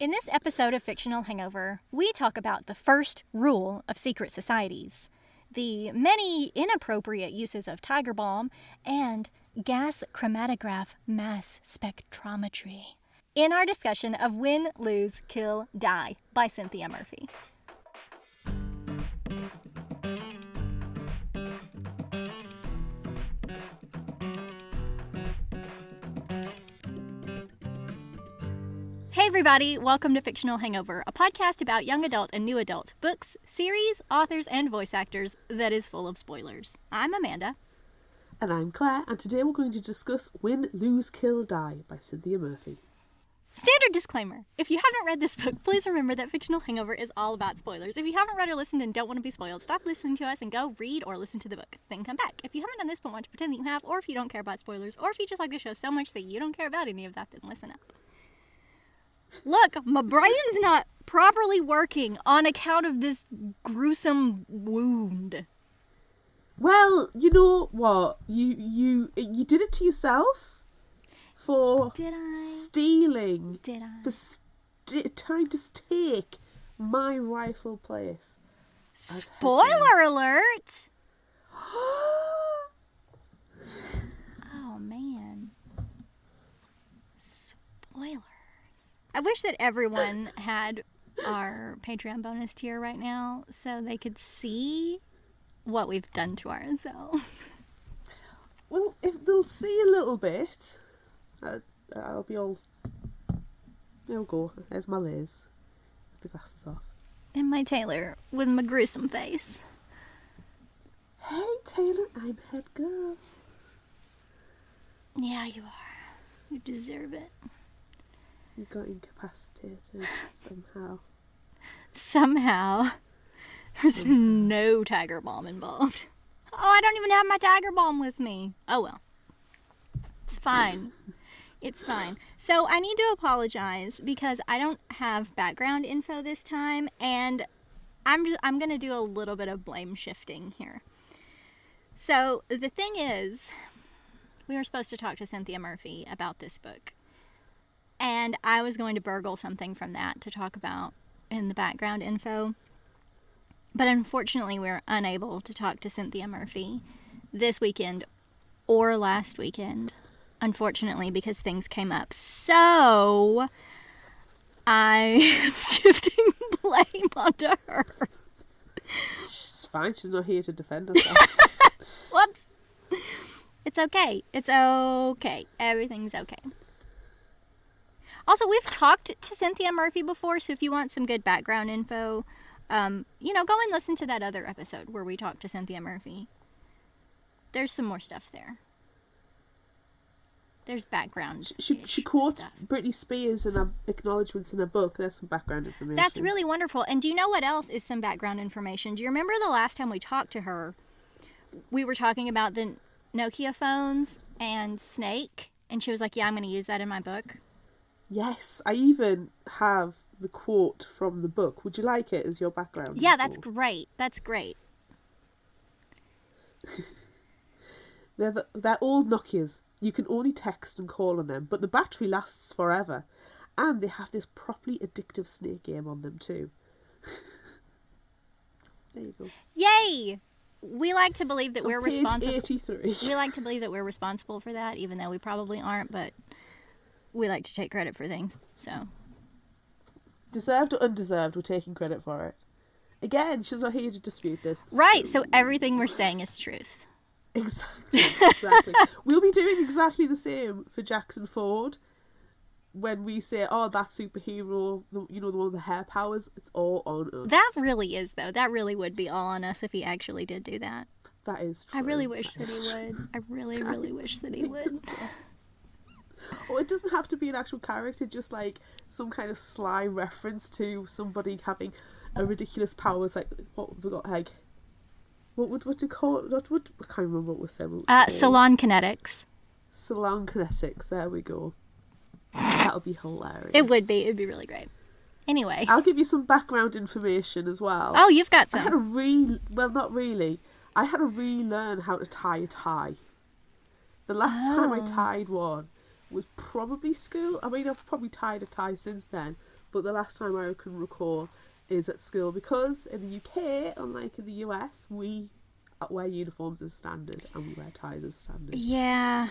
In this episode of Fictional Hangover, we talk about the first rule of secret societies, the many inappropriate uses of tiger balm, and gas chromatograph mass spectrometry in our discussion of Win, Lose, Kill, Die by Cynthia Murphy. Hey everybody, welcome to Fictional Hangover, a podcast about young adult and new adult books, series, authors, and voice actors that is full of spoilers. I'm Amanda. And I'm Claire, and today we're going to discuss Win, Lose, Kill, Die by Cynthia Murphy. Standard disclaimer. If you haven't read this book, please remember that Fictional Hangover is all about spoilers. If you haven't read or listened and don't want to be spoiled, stop listening to us and go read or listen to the book. Then come back. If you haven't done this but want to pretend that you have, or if you don't care about spoilers, or if you just like the show so much that you don't care about any of that, then listen up. Look, my brain's not properly working on account of this gruesome wound. Well, you know what? You did it to yourself for stealing. Did I? For trying to take my rightful place. Spoiler alert! Oh, man. Spoilers. I wish that everyone had our Patreon bonus tier right now so they could see what we've done to ourselves. Well, if they'll see a little bit, I'll be all... There we go. There's my Liz with the glasses off. And my Taylor with my gruesome face. Hey, Taylor, I'm head girl. Yeah, you are. You deserve it. You got incapacitated somehow. Somehow. There's no tiger balm involved. Oh, I don't even have my tiger balm with me. Oh well. It's fine. It's fine. So I need to apologize because I don't have background info this time, and I'm going to do a little bit of blame shifting here. So the thing is, we were supposed to talk to Cynthia Murphy about this book. And I was going to burgle something from that to talk about in the background info. But unfortunately, we were unable to talk to Cynthia Murphy this weekend or last weekend, unfortunately, because things came up. So I am shifting blame onto her. She's fine. She's not here to defend herself. What? It's okay. It's okay. Everything's okay. Also, we've talked to Cynthia Murphy before, so if you want some good background info, go and listen to that other episode where we talked to Cynthia Murphy. There's some more stuff there. There's background. She quotes Britney Spears in her acknowledgements in her book. There's some background information. That's really wonderful. And do you know what else is some background information? Do you remember the last time we talked to her, we were talking about the Nokia phones and Snake, and she was like, yeah, I'm going to use that in my book. Yes, I even have the quote from the book. Would you like it as your background? Yeah, that's great. That's great. They're old Nokias. You can only text and call on them, but the battery lasts forever. And they have this properly addictive snake game on them too. There you go. Yay! We like to believe that we're responsible. 83. We like to believe that we're responsible for that, even though we probably aren't, but we like to take credit for things, so. Deserved or undeserved, we're taking credit for it. Again, she's not here to dispute this. Right, so everything we're saying is truth. Exactly. We'll be doing exactly the same for Jackson Ford when we say, oh, that superhero, the one with the hair powers, it's all on us. That really is, though. That really would be all on us if he actually did do that. That is true. I really wish that he would. I really, really wish that he would. Or it doesn't have to be an actual character, just like some kind of sly reference to somebody having a ridiculous power. It's like, what have we got, like, what to call it? I can't remember what was said. Salon kinetics. Salon kinetics, there we go. That'll be hilarious. It would be. It'd be really great. Anyway. I'll give you some background information as well. Oh, you've got some. Not really. I had to relearn how to tie a tie. The last time I tied one was probably school. I mean, I've probably tied a tie since then, but the last time I can recall is at school, because in the UK, unlike in the US, we wear uniforms as standard and we wear ties as standard. Yeah,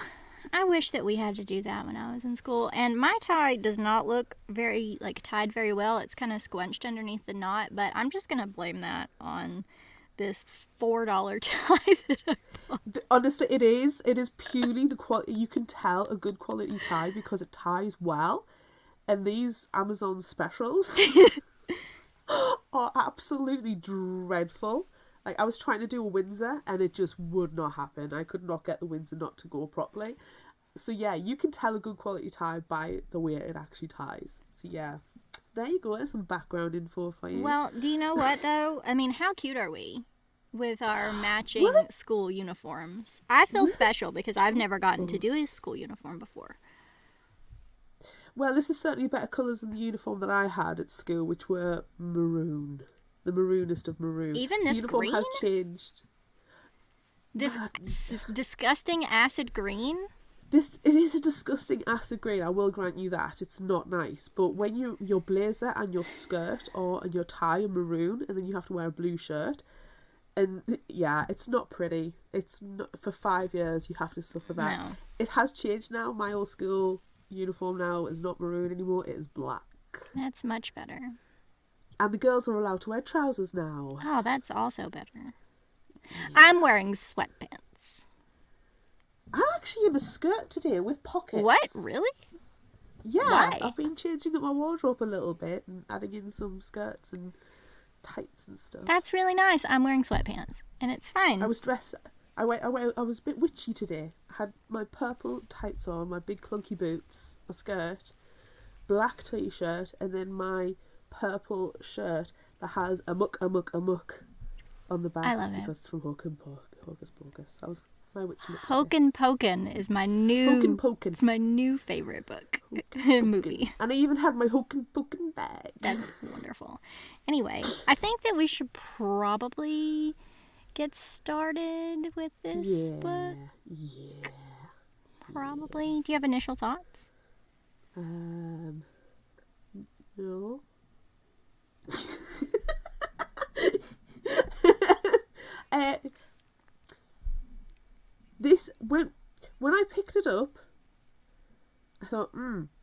I wish that we had to do that when I was in school. And my tie does not look very, tied very well. It's kind of squunched underneath the knot, but I'm just going to blame that on this $4 tie that I bought. Honestly, it is purely the quality. You can tell a good quality tie because it ties well, and these Amazon specials are absolutely dreadful. Like, I was trying to do a Windsor and it just would not happen. I could not get the Windsor knot to go properly. So yeah, you can tell a good quality tie by the way it actually ties. So yeah, there you go. There's some background info for you. Well, do you know what though? I mean, how cute are we with our matching school uniforms? I feel special because I've never gotten to do a school uniform before. Well, this is certainly better colours than the uniform that I had at school, which were maroon. The maroonest of maroon. Even this the uniform green? has changed. This disgusting acid green? It is a disgusting acid green, I will grant you that. It's not nice. But when your blazer and your skirt and your tie are maroon, and then you have to wear a blue shirt, and yeah, it's not pretty. It's not, for 5 years you have to suffer that. No. It has changed now. My old school uniform now is not maroon anymore, it is black. That's much better. And the girls are allowed to wear trousers now. Oh, that's also better. I'm wearing sweatpants. I'm actually in a skirt today with pockets. What? Really? Yeah. Why? I've been changing up my wardrobe a little bit and adding in some skirts and tights and stuff. That's really nice. I'm wearing sweatpants, and it's fine. I was dressed... I was a bit witchy today. I had my purple tights on, my big clunky boots, a skirt, black t-shirt, and then my purple shirt that has a muck on the back. I love it. Because it's from Hocus Pocus. That was my witchy look. Hoken Poken is my new... Hoken Poken. It's my new favorite book. Movie. And I even had my Hoken Poken bag. That's wonderful. Anyway, I think that we should probably get started with this book. Yeah. Probably. Do you have initial thoughts? No. This when I picked it up, I thought,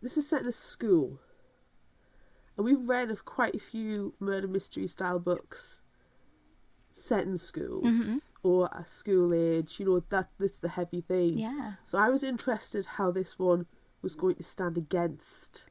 this is set in a school, and we've read of quite a few murder mystery style books set in schools or a school age. You know, that's the heavy theme. Yeah. So I was interested how this one was going to stand against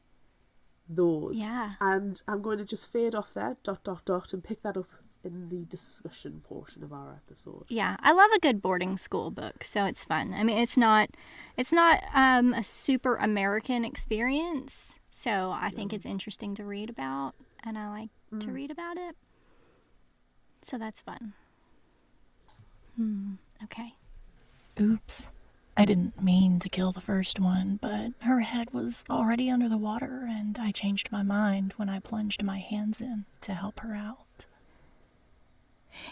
those. Yeah. And I'm going to just fade off there, ... and pick that up in the discussion portion of our episode. Yeah, I love a good boarding school book, so it's fun. I mean, it's not a super American experience, so I think it's interesting to read about, and I like to read about it. So that's fun. Okay. Oops. I didn't mean to kill the first one, but her head was already under the water, and I changed my mind when I plunged my hands in to help her out.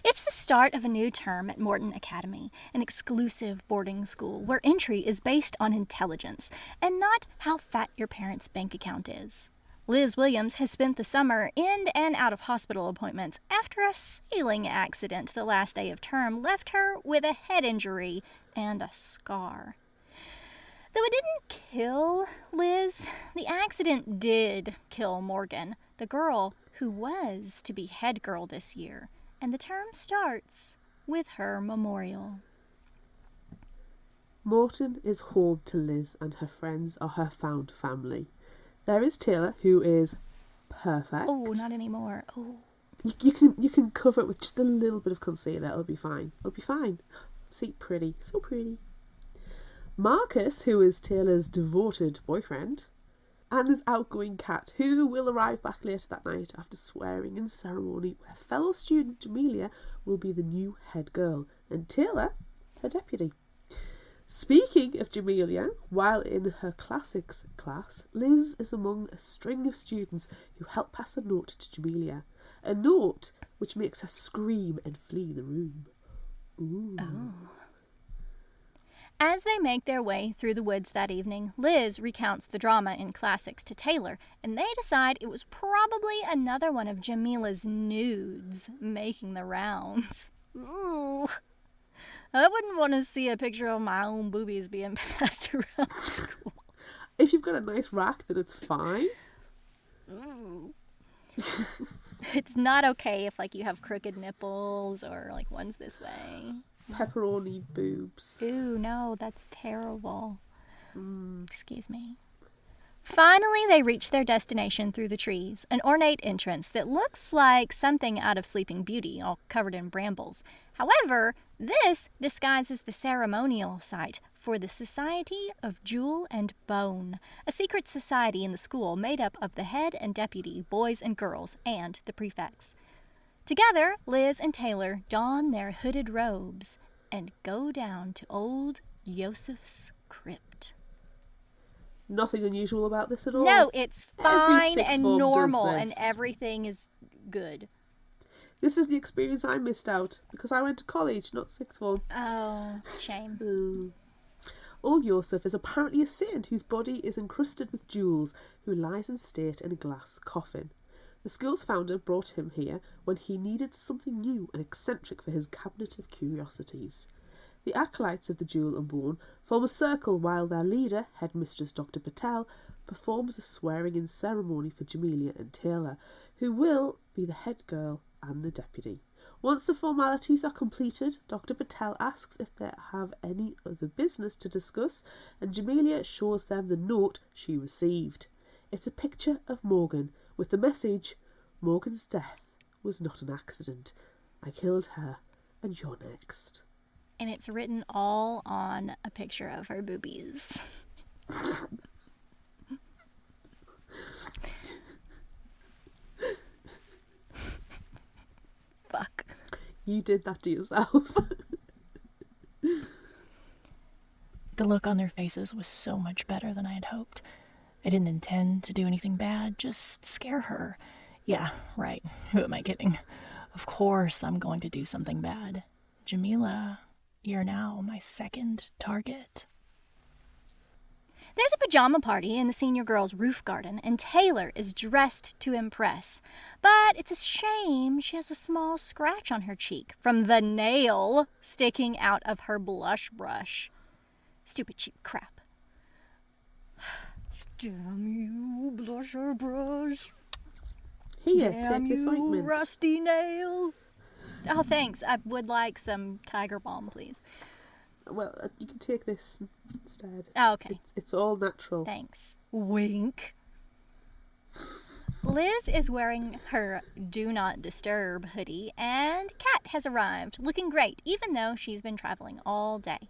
It's the start of a new term at Morton Academy, an exclusive boarding school where entry is based on intelligence and not how fat your parents' bank account is. Liz Williams has spent the summer in and out of hospital appointments after a sailing accident the last day of term left her with a head injury and a scar. Though it didn't kill Liz, the accident did kill Morgan, the girl who was to be head girl this year, and the term starts with her memorial. Morton is home to Liz, and her friends are her found family. There is Taylor, who is perfect. Oh, not anymore. Oh. You can cover it with just a little bit of concealer. It'll be fine. See, pretty. So pretty. Marcus, who is Taylor's devoted boyfriend. And there's outgoing Kat, who will arrive back later that night after swearing in ceremony, where fellow student Jamelia will be the new head girl, and Taylor, her deputy. Speaking of Jamelia, while in her classics class, Liz is among a string of students who help pass a note to Jamelia. A note which makes her scream and flee the room. Ooh. Oh. As they make their way through the woods that evening, Liz recounts the drama in classics to Taylor, and they decide it was probably another one of Jamila's nudes making the rounds. Ooh. I wouldn't want to see a picture of my own boobies being passed around school. If you've got a nice rack, then it's fine. Ooh. It's not okay if, like, you have crooked nipples or, like, one's this way. Pepperoni boobs. Ooh, no, that's terrible. Excuse me. Finally, they reach their destination through the trees, an ornate entrance that looks like something out of Sleeping Beauty, all covered in brambles. However, this disguises the ceremonial site for the Society of Jewel and Bone, a secret society in the school made up of the head and deputy, boys and girls, and the prefects. Together, Liz and Taylor don their hooded robes and go down to old Joseph's crypt. Nothing unusual about this at all. No, it's fine and form normal, does and this. everything is good. This is the experience I missed out because I went to college, not sixth form. Oh, shame. Old Joseph is apparently a saint whose body is encrusted with jewels, who lies in state in a glass coffin. The school's founder brought him here when he needed something new and eccentric for his cabinet of curiosities. The acolytes of the Jewel and Bone form a circle while their leader, headmistress Dr. Patel, performs a swearing-in ceremony for Jamelia and Taylor, who will be the head girl and the deputy. Once the formalities are completed, Dr. Patel asks if they have any other business to discuss, and Jamelia shows them the note she received. It's a picture of Morgan with the message, "Morgan's death was not an accident. I killed her, and you're next." And it's written all on a picture of her boobies. Fuck. You did that to yourself. The look on their faces was so much better than I had hoped. I didn't intend to do anything bad, just scare her. Yeah, right. Who am I kidding? Of course I'm going to do something bad. Jamila, you're now my second target. There's a pajama party in the senior girls' roof garden, and Taylor is dressed to impress. But it's a shame she has a small scratch on her cheek from the nail sticking out of her blush brush. Stupid cheap crap. Damn you, blusher brush. Here, Damn take this you, ointment. rusty nail. Oh, thanks. I would like some tiger balm, please. Well, you can take this instead. Oh, okay. It's all natural. Thanks. Wink. Liz is wearing her Do Not Disturb hoodie, and Kat has arrived, looking great, even though she's been traveling all day.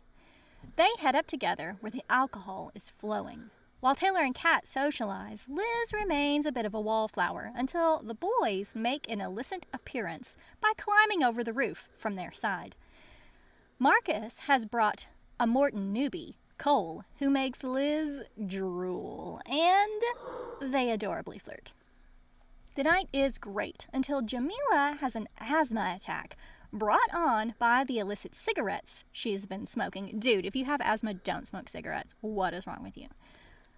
They head up together where the alcohol is flowing. While Taylor and Kat socialize, Liz remains a bit of a wallflower until the boys make an illicit appearance by climbing over the roof from their side. Marcus has brought a Morton newbie, Cole, who makes Liz drool, and they adorably flirt. The night is great until Jamila has an asthma attack brought on by the illicit cigarettes she's been smoking. Dude, if you have asthma, don't smoke cigarettes. What is wrong with you?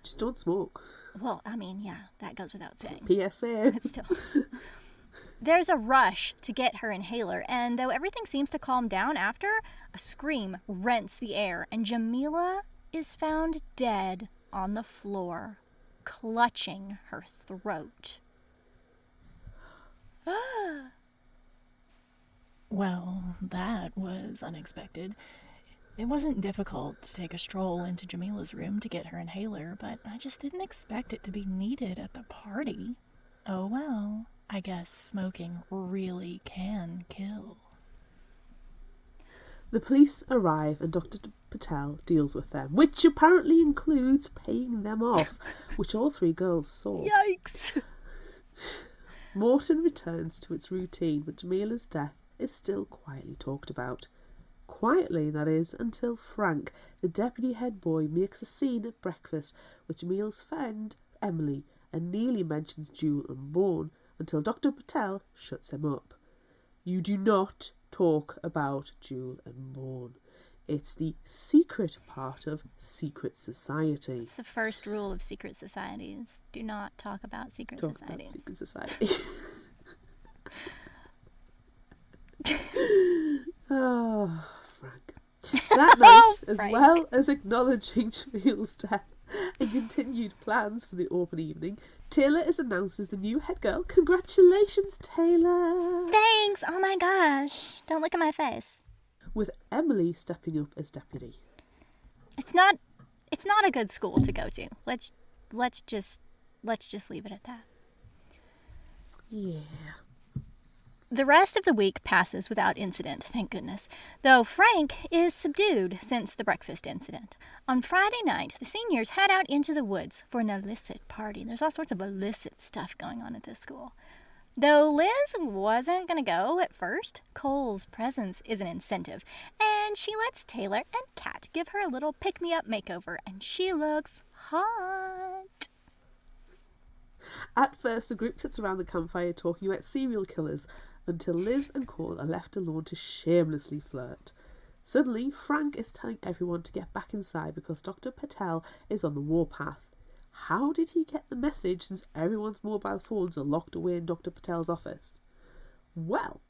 Just don't smoke. Well, I mean, yeah, that goes without saying. PSA. It's still... There's a rush to get her inhaler, and though everything seems to calm down after, a scream rents the air, and Jamila is found dead on the floor, clutching her throat. Well, that was unexpected. It wasn't difficult to take a stroll into Jamila's room to get her inhaler, but I just didn't expect it to be needed at the party. Oh well, I guess smoking really can kill. The police arrive and Dr. Patel deals with them, which apparently includes paying them off, which all three girls saw. Yikes! Morton returns to its routine, but Jamila's death is still quietly talked about. Quietly, that is, until Frank, the deputy head boy, makes a scene at breakfast with Jamila's friend, Emily, and nearly mentions Jewel and Bone, until Dr. Patel shuts him up. You do not talk about Jewel and Bone. It's the secret part of secret society. It's the first rule of secret societies. Do not talk about secret Talk about societies. secret society. Oh, Frank. That night, as Frank. well as acknowledging Jamil's death and continued plans for the open evening, Taylor is announced as the new head girl. Congratulations, Taylor! Thanks! Oh my gosh. Don't look at my face. With Emily stepping up as deputy. It's not a good school to go to. Let's just leave it at that. Yeah. The rest of the week passes without incident, thank goodness, though Frank is subdued since the breakfast incident. On Friday night, the seniors head out into the woods for an illicit party. There's all sorts of illicit stuff going on at this school. Though Liz wasn't going to go at first, Cole's presence is an incentive, and she lets Taylor and Kat give her a little pick-me-up makeover, and she looks hot. At first, the group sits around the campfire talking about serial killers until Liz and Cole are left alone to shamelessly flirt. Suddenly, Frank is telling everyone to get back inside because Dr. Patel is on the warpath. How did he get the message since everyone's mobile phones are locked away in Dr. Patel's office? Well,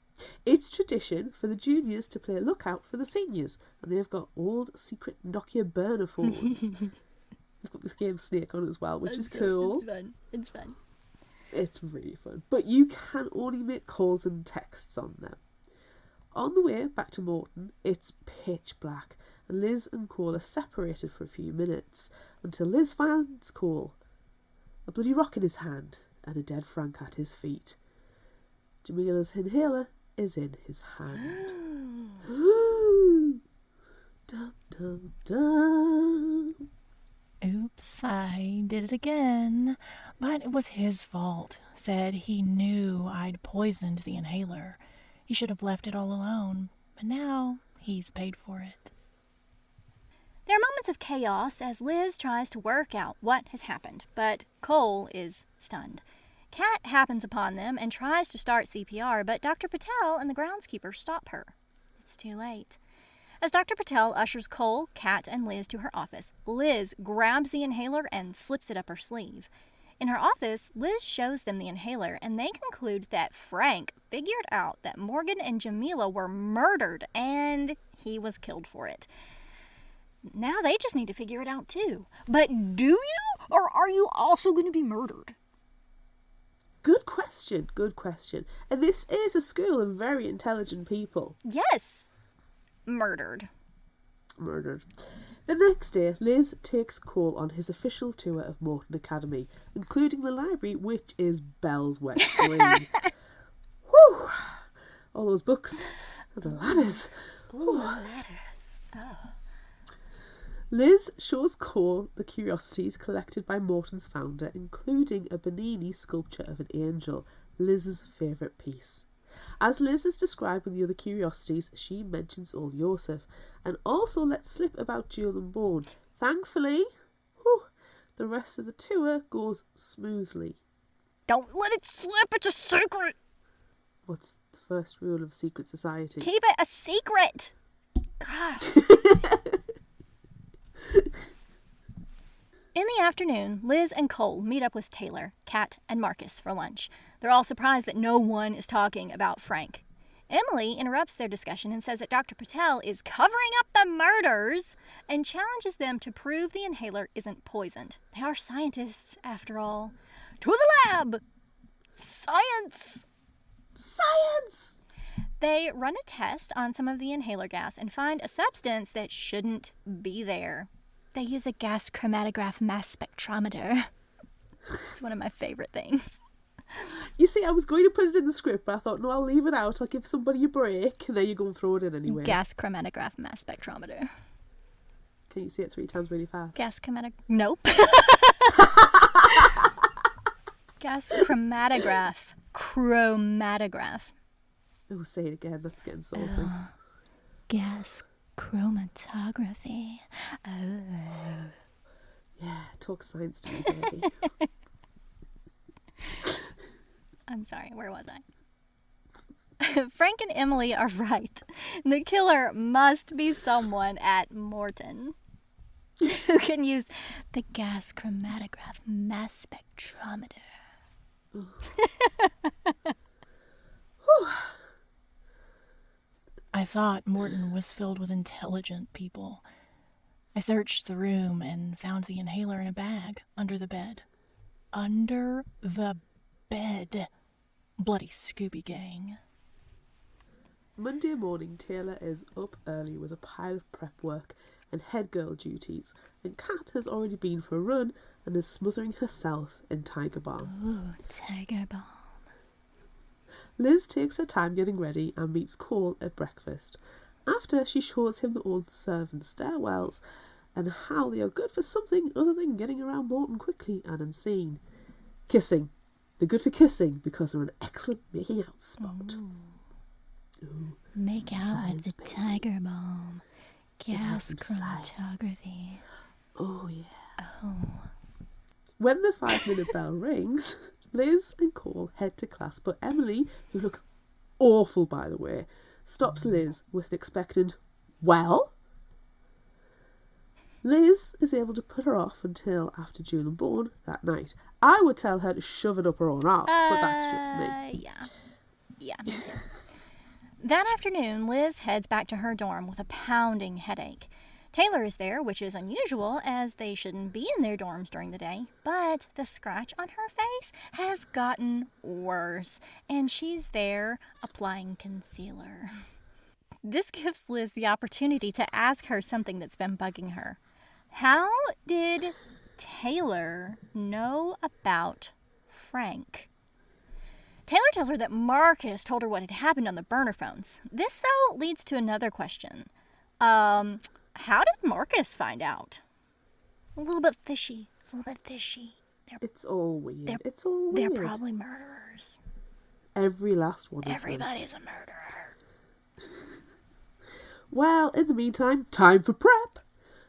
it's tradition for the juniors to play lookout for the seniors, and they've got old secret Nokia burner phones. They've got this game Snake on as well, which is cool. It's fun. It's really fun. But you can only make calls and texts on them. On the way back to Morton, it's pitch black, and Liz and Cole are separated for a few minutes until Liz finds Cole, a bloody rock in his hand and a dead Frank at his feet. Jamila's inhaler is in his hand. Dum, dum, dum. Oops, I did it again. But it was his fault. Said he knew I'd poisoned the inhaler. He should have left it all alone. But now he's paid for it. There are moments of chaos as Liz tries to work out what has happened, but Cole is stunned. Kat happens upon them and tries to start CPR, but Dr. Patel and the groundskeeper stop her. It's too late. As Dr. Patel ushers Cole, Kat, and Liz to her office, Liz grabs the inhaler and slips it up her sleeve. In her office, Liz shows them the inhaler, and they conclude that Frank figured out that Morgan and Jamila were murdered, and he was killed for it. Now they just need to figure it out too. But do you? Or are you also going to be murdered? Good question, good question. And this is a school of very intelligent people. Yes. Murdered. The next day, Liz takes Cole on his official tour of Morton Academy, including the library, which is Belle's wet dream. Whew! All those books and the ladders. Liz shows Cole the curiosities collected by Morton's founder, including a Bernini sculpture of an angel, Liz's favourite piece. As Liz is describing the other curiosities, she mentions old Joseph and also lets slip about Jewel and Bone. Thankfully, the rest of the tour goes smoothly. Don't let it slip, it's a secret! What's the first rule of secret society? Keep it a secret! God. In the afternoon, Liz and Cole meet up with Taylor, Kat, and Marcus for lunch. They're all surprised that no one is talking about Frank. Emily interrupts their discussion and says that Dr. Patel is covering up the murders and challenges them to prove the inhaler isn't poisoned. They are scientists, after all. To the lab! Science! Science! They run a test on some of the inhaler gas and find a substance that shouldn't be there. They use a gas chromatograph mass spectrometer. It's one of my favorite things. You see, I was going to put it in the script, but I thought, no, I'll leave it out. I'll give somebody a break. There you go and throw it in anyway. Gas chromatograph mass spectrometer. Can you say it 3 times really fast? Gas chromatograph. Nope. Gas chromatograph. Chromatograph. Oh, say it again. That's getting saucy. Gas chromatography. Oh. Yeah, talk science to me, baby. I'm sorry, where was I? Frank and Emily are right. The killer must be someone at Morton who can use the gas chromatograph mass spectrometer. I thought Morton was filled with intelligent people. I searched the room and found the inhaler in a bag under the bed. Under the bed. Bloody Scooby Gang. Monday morning, Taylor is up early with a pile of prep work and head girl duties, and Kat has already been for a run and is smothering herself in tiger balm. Ooh, tiger balm. Liz takes her time getting ready and meets Cole at breakfast. After, she shows him the old servant stairwells and how they are good for something other than getting around Morton quickly and unseen. Kissing. They're good for kissing because they're an excellent making out spot. Ooh. Make out with Science, the baby. tiger balm. Gas some chromatography. Oh, yeah. Oh. When the 5-minute bell rings, Liz and Cole head to class, but Emily, who looks awful by the way, stops Liz with an expectant, well? Liz is able to put her off until after June and Bourne that night. I would tell her to shove it up her own arse, but that's just me. Yeah, me too. That afternoon, Liz heads back to her dorm with a pounding headache. Taylor is there, which is unusual, as they shouldn't be in their dorms during the day. But the scratch on her face has gotten worse, and she's there applying concealer. This gives Liz the opportunity to ask her something that's been bugging her. How did Taylor know about Frank? Taylor tells her that Marcus told her what had happened on the burner phones. This, though, leads to another question. How did Marcus find out? A little bit fishy. It's all weird. They're- It's all They're weird. probably murderers. Every last one of them. Everybody's a murderer. Well, in the meantime, time for prep.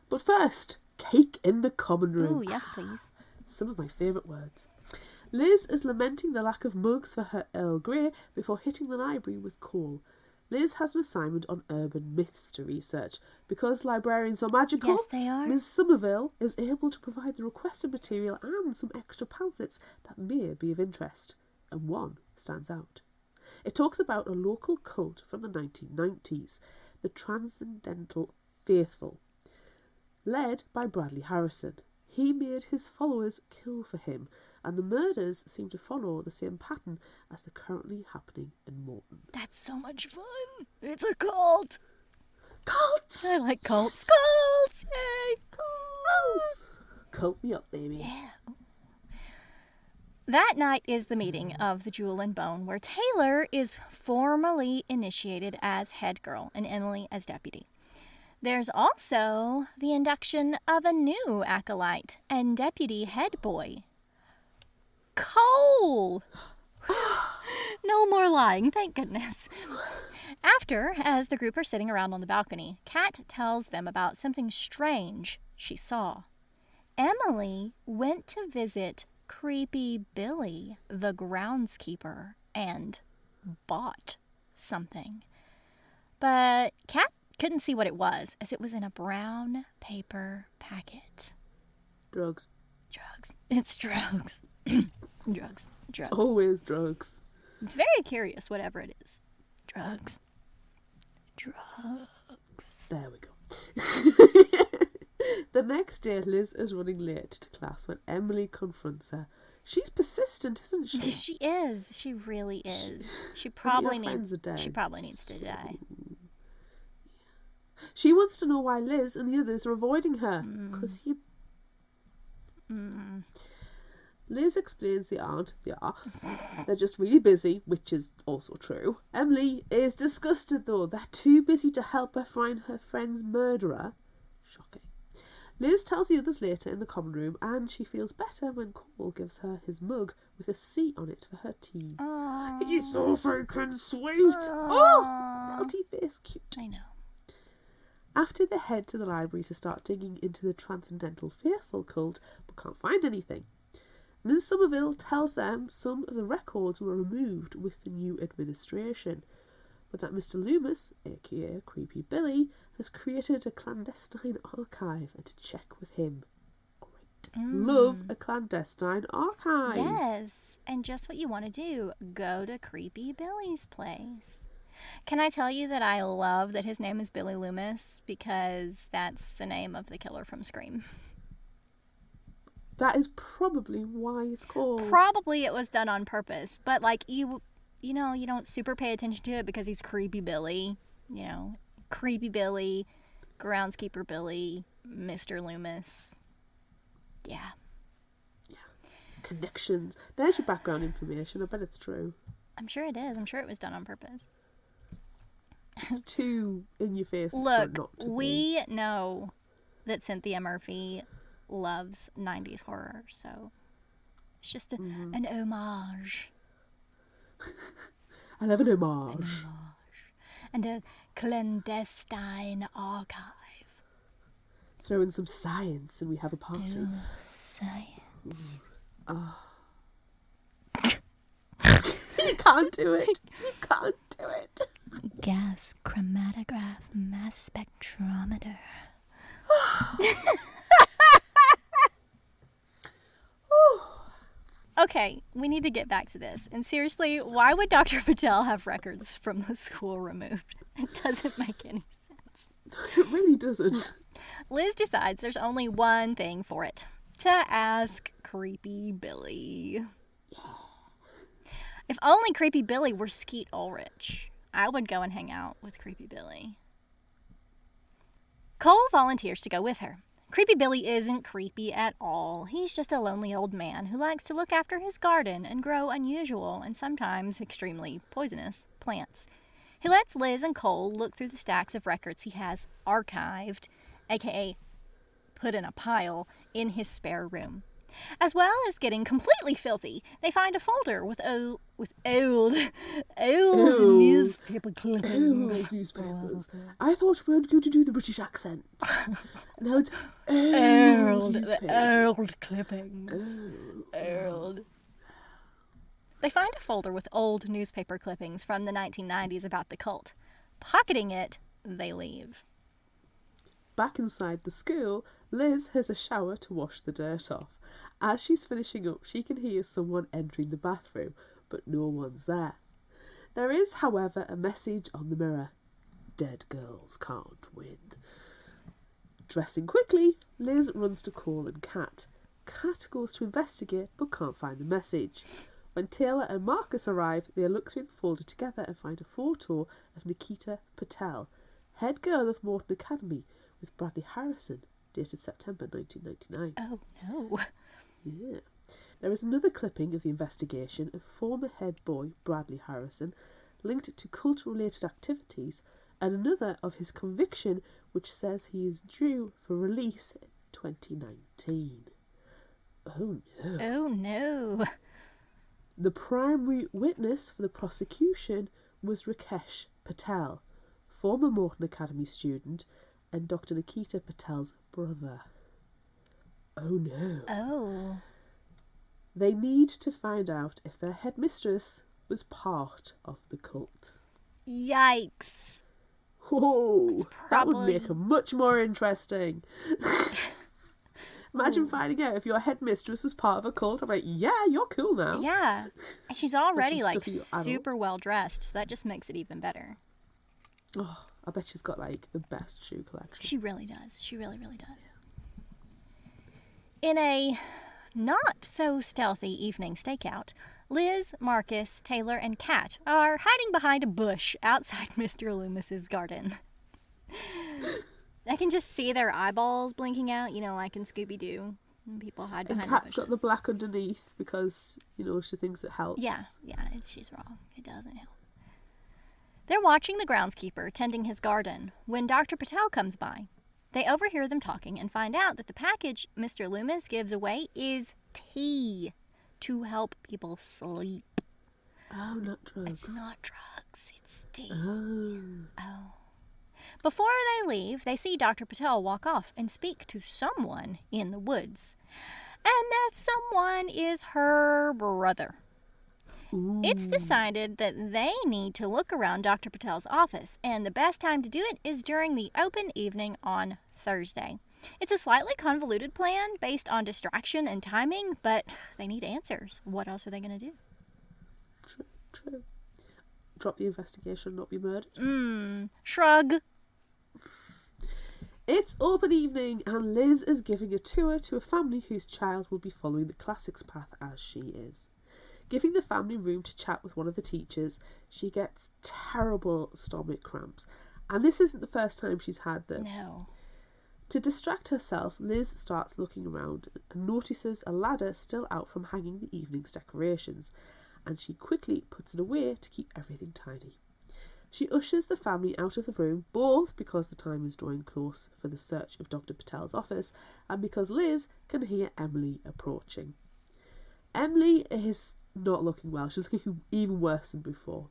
But first, cake in the common room. Ooh, yes, please. Some of my favourite words. Liz is lamenting the lack of mugs for her Earl Grey before hitting the library with Cole. Liz has an assignment on urban myths to research. Because librarians are magical, Yes, they are. Ms. Somerville is able to provide the requested material and some extra pamphlets that may be of interest. And one stands out. It talks about a local cult from the 1990s, the Transcendental Faithful, led by Bradley Harrison. He made his followers kill for him, and the murders seem to follow the same pattern as the currently happening in Morton. That's so much fun. It's a cult. Cults! I like cults. Yes. Cults! Yay! Cults! Cult me up, baby. Yeah. That night is the meeting of the Jewel and Bone, where Taylor is formally initiated as head girl and Emily as deputy. There's also the induction of a new acolyte and deputy head boy, Cole. No more lying, thank goodness. After, as the group are sitting around on the balcony, Kat tells them about something strange she saw. Emily went to visit Creepy Billy, the groundskeeper, and bought something. But Kat couldn't see what it was, as it was in a brown paper packet. Drugs. Drugs. It's drugs. Drugs. Drugs. Always drugs. It's very curious, whatever it is. Drugs. Drugs. There we go. The next day, Liz is running late to class when Emily confronts her. She's persistent, isn't she? She is. She really is. She Your probably friends needs. are dead, She probably needs to so- die. She wants to know why Liz and the others are avoiding her. Because you... Liz explains they aren't. They are. They're just really busy, which is also true. Emily is disgusted, though. They're too busy to help her find her friend's murderer. Shocking. Liz tells the others later in the common room, and she feels better when Cole gives her his mug with a C on it for her tea. Aww. He's so freaking sweet. Oh, melty face, cute. I know. After they head to the library to start digging into the Transcendental Faithful cult, but can't find anything. Ms. Somerville tells them some of the records were removed with the new administration, but that Mr. Loomis, aka Creepy Billy, has created a clandestine archive and to check with him. Great. Love a clandestine archive. Yes, and just what you want to do. Go to Creepy Billy's place. Can I tell you that I love that his name is Billy Loomis because that's the name of the killer from Scream. That is probably why it's called. Probably it was done on purpose, but like you know, you don't super pay attention to it because he's Creepy Billy. You know, Creepy Billy, Groundskeeper Billy, Mr. Loomis. Yeah. Connections. There's your background information. I bet it's true. I'm sure it is. I'm sure it was done on purpose. It's too in your face. Look, for it not to we know that Cynthia Murphy loves 90s horror, so it's just an homage. I love an homage. And a clandestine archive. Throw in some science and we have a party. Ooh, science. You can't do it. You can't do it. Gas chromatograph mass spectrometer. Okay, we need to get back to this. And seriously, why would Dr. Patel have records from the school removed? It doesn't make any sense. It really doesn't. Liz decides there's only one thing for it. To ask Creepy Billy. If only Creepy Billy were Skeet Ulrich, I would go and hang out with Creepy Billy. Cole volunteers to go with her. Creepy Billy isn't creepy at all. He's just a lonely old man who likes to look after his garden and grow unusual and sometimes extremely poisonous plants. He lets Liz and Cole look through the stacks of records he has archived, aka put in a pile, in his spare room. As well as getting completely filthy, they find a folder with old newspaper clippings. Old newspapers. I thought we were going to do the British accent. Now it's old clippings. Old. They find a folder with old newspaper clippings from the 1990s about the cult. Pocketing it, they leave. Back inside the school, Liz has a shower to wash the dirt off. As she's finishing up, she can hear someone entering the bathroom, but no one's there. There is, however, a message on the mirror. Dead girls can't win. Dressing quickly, Liz runs to Cole and Kat. Kat goes to investigate, but can't find the message. When Taylor and Marcus arrive, they look through the folder together and find a photo of Nikita Patel, head girl of Morton Academy, with Bradley Harrison, dated September 1999. Oh, no. Yeah. There is another clipping of the investigation of former head boy Bradley Harrison, linked to cult-related activities, and another of his conviction, which says he is due for release in 2019. Oh no. Oh, no. The primary witness for the prosecution was Rakesh Patel, former Morton Academy student and Dr. Nikita Patel's brother. Oh no. Oh. They need to find out if their headmistress was part of the cult. Yikes. Whoa, that would probably- make them much more interesting. Imagine finding out if your headmistress was part of a cult. I'm like, yeah, you're cool now. Yeah. And she's already, some like, stuff for your super well dressed, so that just makes it even better. Oh, I bet she's got, like, the best shoe collection. She really does. She really, really does. In a not-so-stealthy evening stakeout, Liz, Marcus, Taylor, and Kat are hiding behind a bush outside Mr. Loomis's garden. I can just see their eyeballs blinking out, you know, like in Scooby-Doo. And people hide And behind Kat's the got the bushes. black underneath because, you know, she thinks it helps. Yeah, she's wrong. It doesn't help. They're watching the groundskeeper tending his garden when Dr. Patel comes by. They overhear them talking and find out that the package Mr. Loomis gives away is tea to help people sleep. Oh, not drugs. It's not drugs, it's tea. Oh. Before they leave, they see Dr. Patel walk off and speak to someone in the woods. and that someone is her brother. Ooh. It's decided that they need to look around Dr. Patel's office, and the best time to do it is during the open evening on Thursday. It's a slightly convoluted plan based on distraction and timing, but they need answers. What else are they going to do? True. Drop the investigation, not be murdered. Shrug. It's open evening, and Liz is giving a tour to a family whose child will be following the classics path as she is. Giving the family room to chat with one of the teachers, she gets terrible stomach cramps. And this isn't the first time she's had them. No. To distract herself, Liz starts looking around and notices a ladder still out from hanging the evening's decorations, and she quickly puts it away to keep everything tidy. She ushers the family out of the room, both because the time is drawing close for the search of Dr. Patel's office and because Liz can hear Emily approaching. Emily is not looking well. She's looking even worse than before.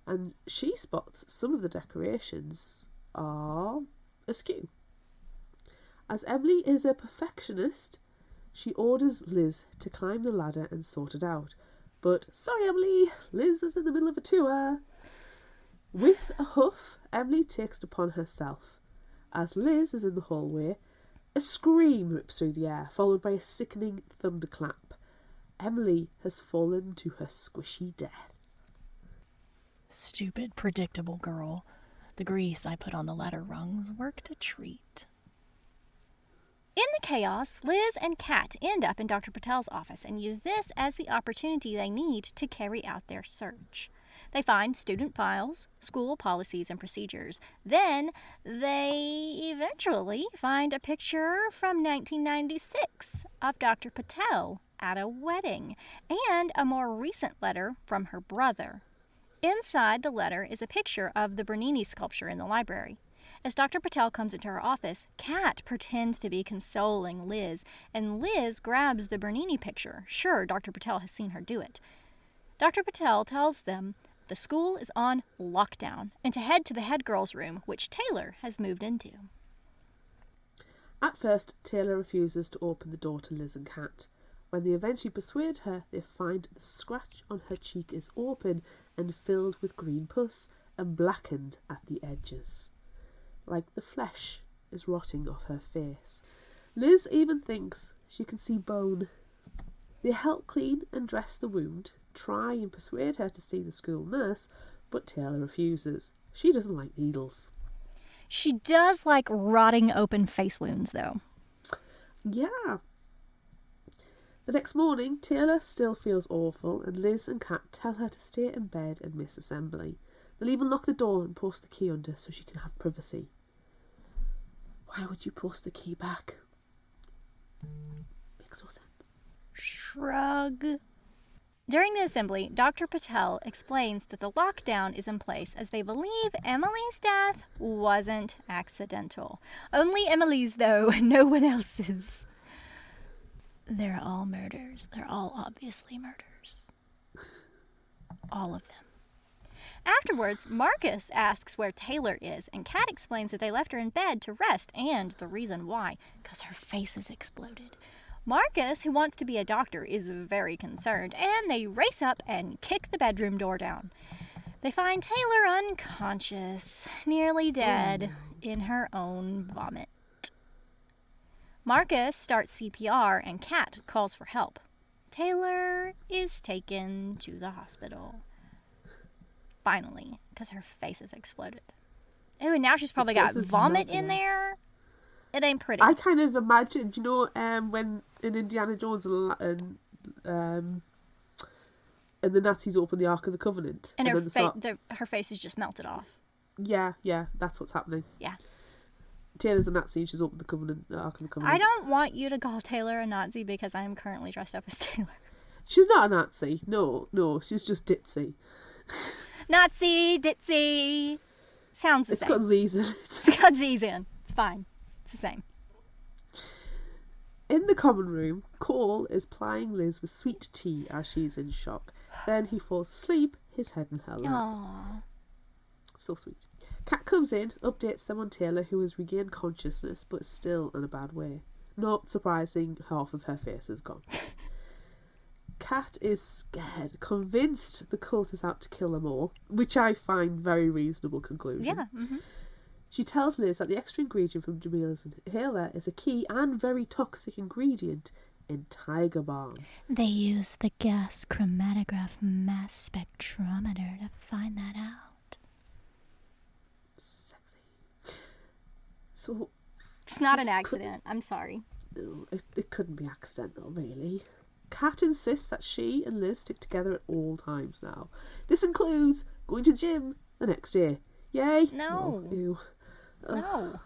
And she spots some of the decorations are askew. As Emily is a perfectionist, she orders Liz to climb the ladder and sort it out. But, sorry Emily, Liz is in the middle of a tour. With a huff, Emily takes it upon herself. As Liz is in the hallway, a scream rips through the air, followed by a sickening thunderclap. Emily has fallen to her squishy death. Stupid, predictable girl. The grease I put on the ladder rungs worked a treat. In the chaos, Liz and Kat end up in Dr. Patel's office and use this as the opportunity they need to carry out their search. They find student files, school policies and procedures. Then they eventually find a picture from 1996 of Dr. Patel at a wedding, and a more recent letter from her brother. Inside the letter is a picture of the Bernini sculpture in the library. As Dr. Patel comes into her office, Kat pretends to be consoling Liz, and Liz grabs the Bernini picture. Sure, Dr. Patel has seen her do it. Dr. Patel tells them the school is on lockdown and to head to the head girl's room, which Taylor has moved into. At first, Taylor refuses to open the door to Liz and Kat. When they eventually persuade her, they find the scratch on her cheek is open and filled with green pus and blackened at the edges, like the flesh is rotting off her face. Liz even thinks she can see bone. They help clean and dress the wound, try and persuade her to see the school nurse, but Taylor refuses. She doesn't like needles. She does like rotting open face wounds, though. Yeah. The next morning, Taylor still feels awful, and Liz and Kat tell her to stay in bed and miss assembly. They'll even lock the door and post the key under so she can have privacy. Why would you post the key back? Makes no sense. Shrug. During the assembly, Dr. Patel explains that the lockdown is in place as they believe Emily's death wasn't accidental. Only Emily's, though, no one else's. They're all murders. They're all obviously murders. All of them. Afterwards, Marcus asks where Taylor is, and Kat explains that they left her in bed to rest, and the reason why, because her face is exploded. Marcus, who wants to be a doctor, is very concerned, and they race up and kick the bedroom door down. They find Taylor unconscious, nearly dead, in her own vomit. Marcus starts CPR, and Kat calls for help. Taylor is taken to the hospital. Finally, because her face is exploded. Oh, and now she's probably got vomit in there. It ain't pretty. I kind of imagined, when in Indiana Jones and the Nazis open the Ark of the Covenant. And her face is just melted off. Yeah, that's what's happening. Yeah. Taylor's a Nazi and she's opened the Ark of the Covenant. I don't want you to call Taylor a Nazi because I am currently dressed up as Taylor. She's not a Nazi. No, she's just ditzy. Nazi, ditzy. Sounds the same. It's got Z's in it. It's got Z's in. It's fine. It's the same. In the common room, Cole is plying Liz with sweet tea as she's in shock. Then he falls asleep, his head in her lap. Aww. So sweet. Kat comes in, updates them on Taylor, who has regained consciousness but is still in a bad way. Not surprising, half of her face is gone. Kat is scared, convinced the cult is out to kill them all, which I find very reasonable conclusion. Yeah. Mm-hmm. She tells Liz that the extra ingredient from Jamila's inhaler is a key and very toxic ingredient in tiger balm. They use the gas chromatograph mass spectrometer to find that out. Sexy. So... It's not an accident. I'm sorry. No, it couldn't be accidental, really. Kat insists that she and Liz stick together at all times now. This includes going to the gym the next day. Yay? No. Ew. No.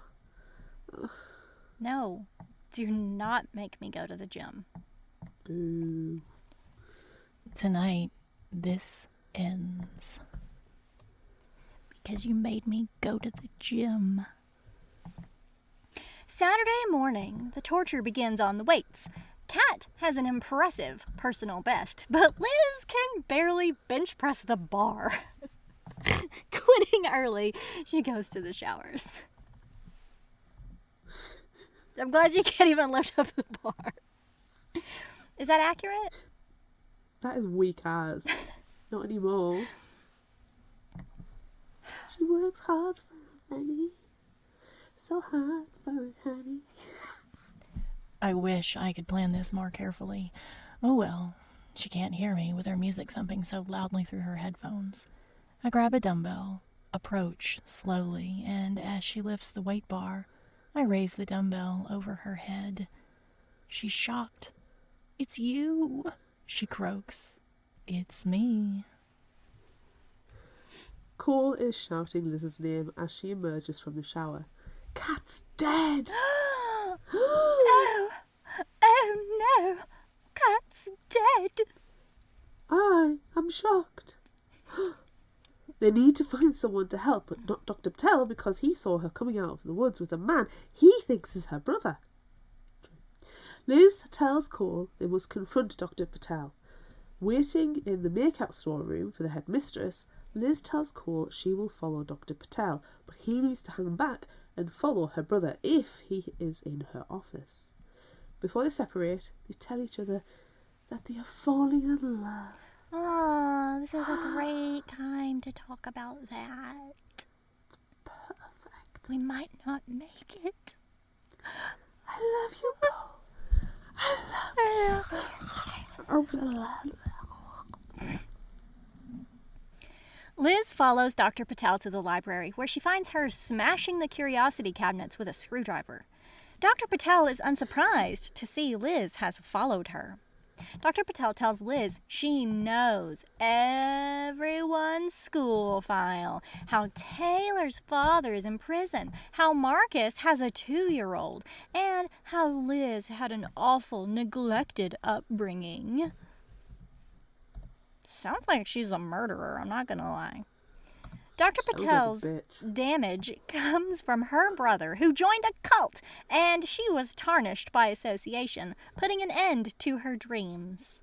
No. Do not make me go to the gym. Boo. Tonight, this ends. Because you made me go to the gym. Saturday morning, the torture begins on the weights. Kat has an impressive personal best, but Liz can barely bench press the bar. Quitting early, she goes to the showers. I'm glad you can't even lift up the bar. Is that accurate? That is weak as. Not anymore. She works hard for her money. So hard for her honey. I wish I could plan this more carefully. Oh well, she can't hear me with her music thumping so loudly through her headphones. I grab a dumbbell, approach slowly, and as she lifts the weight bar, I raise the dumbbell over her head. She's shocked. "It's you," she croaks. "It's me." Cole is shouting Liz's name as she emerges from the shower. Kat's dead! Oh no! Kat's dead! I am shocked. They need to find someone to help, but not Dr. Patel because he saw her coming out of the woods with a man he thinks is her brother. Liz tells Cole they must confront Dr. Patel. Waiting in the make-up storeroom for the headmistress, Liz tells Cole she will follow Dr. Patel, but he needs to hang back and follow her brother if he is in her office. Before they separate, they tell each other that they are falling in love. Oh, this is a great time to talk about that. Perfect. We might not make it. I love you, Cole. I love you. Liz follows Dr. Patel to the library, where she finds her smashing the curiosity cabinets with a screwdriver. Dr. Patel is unsurprised to see Liz has followed her. Dr. Patel tells Liz she knows everyone's school file, how Taylor's father is in prison, how Marcus has a 2-year-old, and how Liz had an awful, neglected upbringing. Sounds like she's a murderer, I'm not gonna lie. Dr. Patel's damage comes from her brother, who joined a cult, and she was tarnished by association, putting an end to her dreams.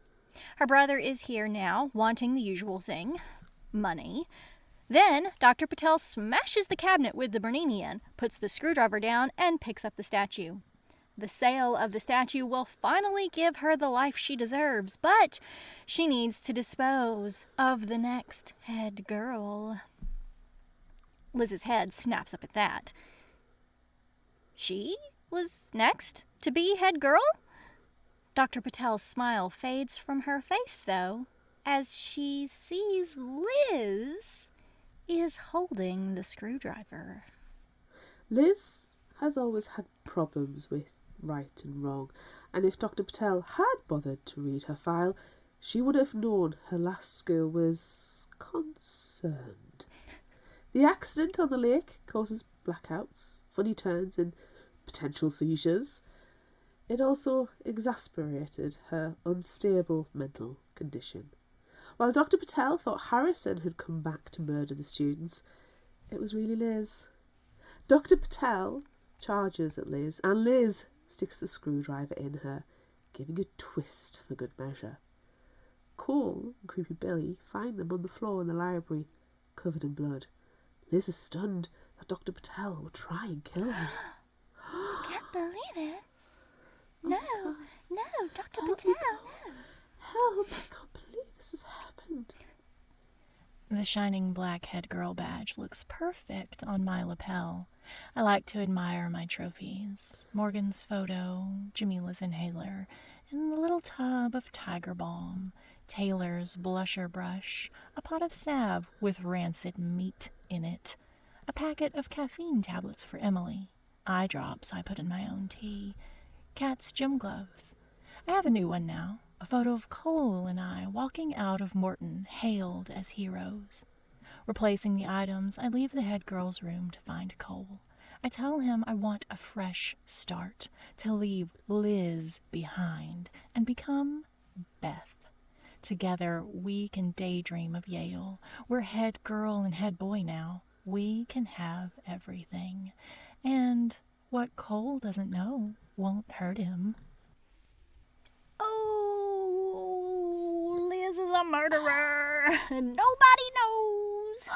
Her brother is here now, wanting the usual thing, money. Then Dr. Patel smashes the cabinet with the Bernini in, puts the screwdriver down, and picks up the statue. The sale of the statue will finally give her the life she deserves, but she needs to dispose of the next head girl. Liz's head snaps up at that. She was next to be head girl? Dr. Patel's smile fades from her face, though, as she sees Liz is holding the screwdriver. Liz has always had problems with right and wrong, and if Dr. Patel had bothered to read her file, she would have known her last school was concerned. The accident on the lake causes blackouts, funny turns, and potential seizures. It also exasperated her unstable mental condition. While Dr. Patel thought Harrison had come back to murder the students, it was really Liz. Dr. Patel charges at Liz, and Liz sticks the screwdriver in her, giving a twist for good measure. Cole and Creepy Billy find them on the floor in the library, covered in blood. Liz is stunned that Dr. Patel will try and kill her. Can't believe it. Dr. Help Patel. me, help! I can't believe this has happened. The shining black head girl badge looks perfect on my lapel. I like to admire my trophies. Morgan's photo, Jamila's inhaler, and the little tub of tiger balm, Taylor's blusher brush, a pot of salve with rancid meat in it, a packet of caffeine tablets for Emily, eye drops I put in my own tea, Kat's gym gloves. I have a new one now. A photo of Cole and I walking out of Morton, hailed as heroes. Replacing the items, I leave the head girl's room to find Cole. I tell him I want a fresh start, to leave Liz behind and become Beth. Together, we can daydream of Yale. We're head girl and head boy now. We can have everything. And what Cole doesn't know won't hurt him. Oh, Liz is a murderer. Nobody knows.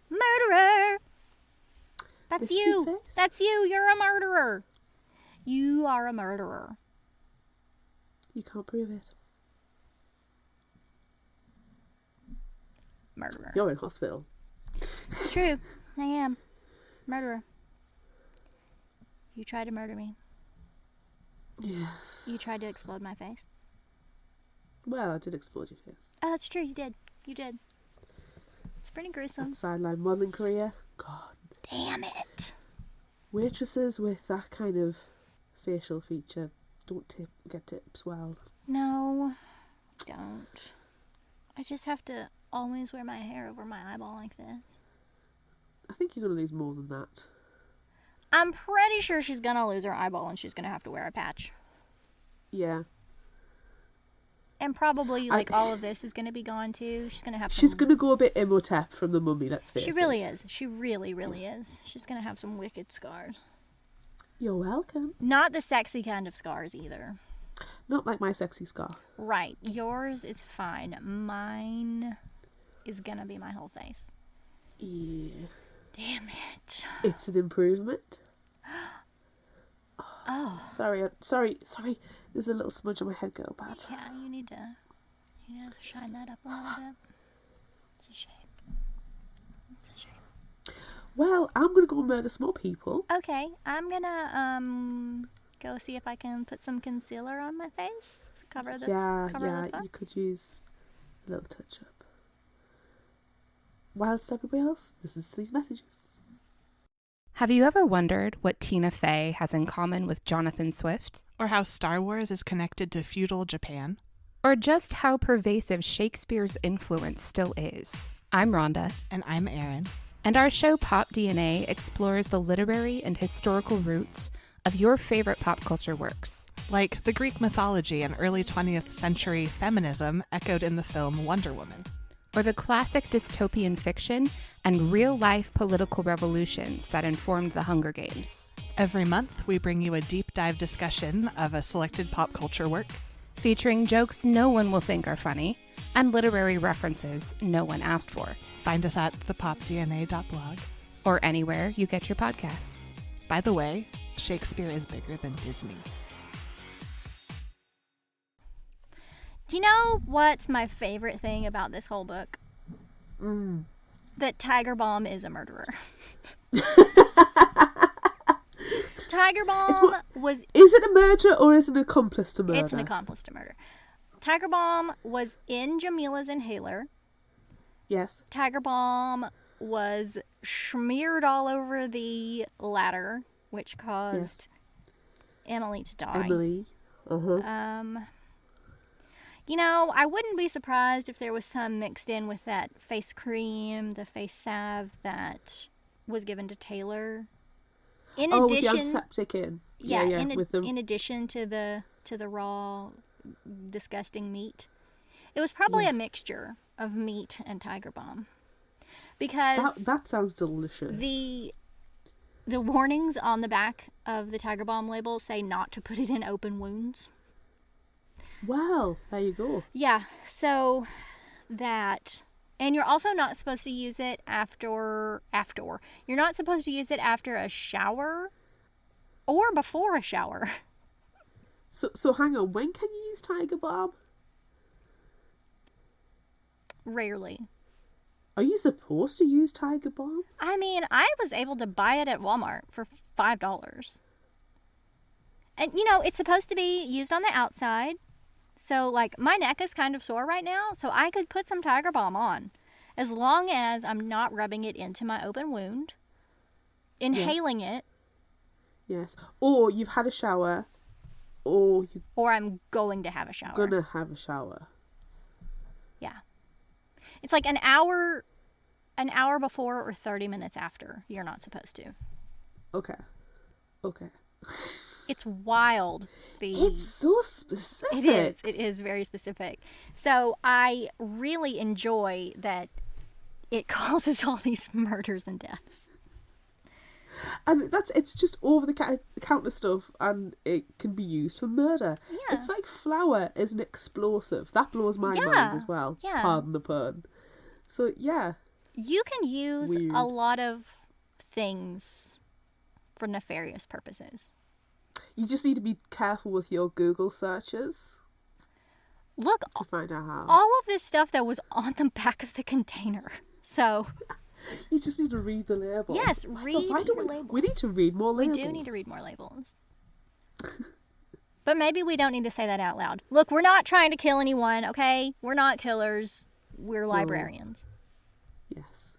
Murderer. That's This you. sweet face? That's you. You're a murderer. You are a murderer. You can't prove it. Murderer. You're in hospital. It's true. I am. Murderer. You tried to murder me. Yes. You tried to explode my face. Well, I did explode your face. Oh, that's true. You did. You did. It's pretty gruesome. That sideline modelling career. God. Damn it. Waitresses with that kind of facial feature don't get tips well. No, don't. I just have to always wear my hair over my eyeball like this. I think you're going to lose more than that. I'm pretty sure she's gonna lose her eyeball and she's gonna have to wear a patch. Yeah. And probably, all of this is gonna be gone too. She's gonna have She's going to go a bit Imhotep from the Mummy, let's face it. She really is. She really, really is. She's gonna have some wicked scars. You're welcome. Not the sexy kind of scars either. Not like my sexy scar. Right. Yours is fine. Mine is gonna be my whole face. Yeah. Damn it. It's an improvement. Oh. Sorry. There's a little smudge on my head girl badge. Yeah, you need to shine that up a little bit. It's a shame. It's a shame. Well, I'm going to go and murder some more people. Okay, I'm gonna go see if I can put some concealer on my face. Cover the Yeah, fuck. you could use a little touch up. Whilst everybody else listens to these messages. Have you ever wondered what Tina Fey has in common with Jonathan Swift? Or how Star Wars is connected to feudal Japan? Or just how pervasive Shakespeare's influence still is? I'm Rhonda. And I'm Erin. And our show Pop DNA explores the literary and historical roots of your favorite pop culture works. Like the Greek mythology and early 20th century feminism echoed in the film Wonder Woman. Or the classic dystopian fiction and real-life political revolutions that informed the Hunger Games. Every month, we bring you a deep dive discussion of a selected pop culture work, featuring jokes no one will think are funny and literary references no one asked for. Find us at thepopdna.blog. Or anywhere you get your podcasts. By the way, Shakespeare is bigger than Disney. Do you know what's my favorite thing about this whole book? That Tiger Balm is a murderer. Tiger Balm was... Is it a murder or is it an accomplice to murder? It's an accomplice to murder. Tiger Balm was in Jamila's inhaler. Yes. Tiger Balm was smeared all over the ladder, which caused Emily to die. Emily. You know, I wouldn't be surprised if there was some mixed in with that face cream, the face salve that was given to Taylor. In with addition, the antiseptic in. in addition to the raw, disgusting meat, it was probably a mixture of meat and Tiger Balm, because that sounds delicious. The warnings on the back of the Tiger Balm label say not to put it in open wounds. Well, there you go. Yeah, so that, and you're also not supposed to use it after. You're not supposed to use it after a shower. or before a shower. So hang on, when can you use Tiger Balm? Rarely. Are you supposed to use Tiger Balm? I mean, I was able to buy it at Walmart for $5. And, you know, it's supposed to be used on the outside. So, like, my neck is kind of sore right now, so I could put some Tiger Balm on. As long as I'm not rubbing it into my open wound, inhaling it. Yes. Or you've had a shower, or Or I'm going to have a shower. gonna have a shower. Yeah. It's like an hour before or 30 minutes after. You're not supposed to. Okay. It's wild. It's so specific. It is. It is very specific. So I really enjoy that it causes all these murders and deaths. And it's just over the counter stuff, and it can be used for murder. Yeah. It's like flour is an explosive. That blows my Yeah. mind as well. Yeah. Pardon the pun. So yeah. You can use Weird. a lot of things for nefarious purposes. You just need to be careful with your Google searches Look, to find out how. all of this stuff that was on the back of the container. So, You just need to read the label. yes, Oh my read God, why do your we, labels. we need to read more We labels. do need to read more labels. But maybe we don't need to say that out loud. Look, we're not trying to kill anyone, okay? We're not killers. We're librarians. Yes.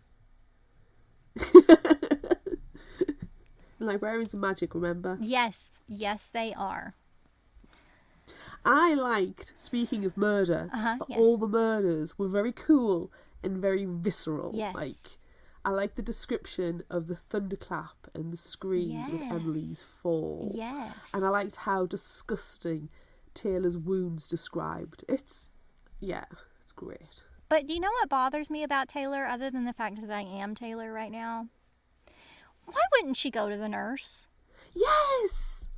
Librarians are magic, remember? Yes, they are. I liked, speaking of murder, that yes. all the murders were very cool and very visceral. Yes. Like, I like the description of the thunderclap and the screams with Yes. Emily's fall. Yes. And I liked how disgusting Taylor's wounds described. It's great. But do you know what bothers me about Taylor, other than the fact that I am Taylor right now? Why wouldn't she go to the nurse? Yes!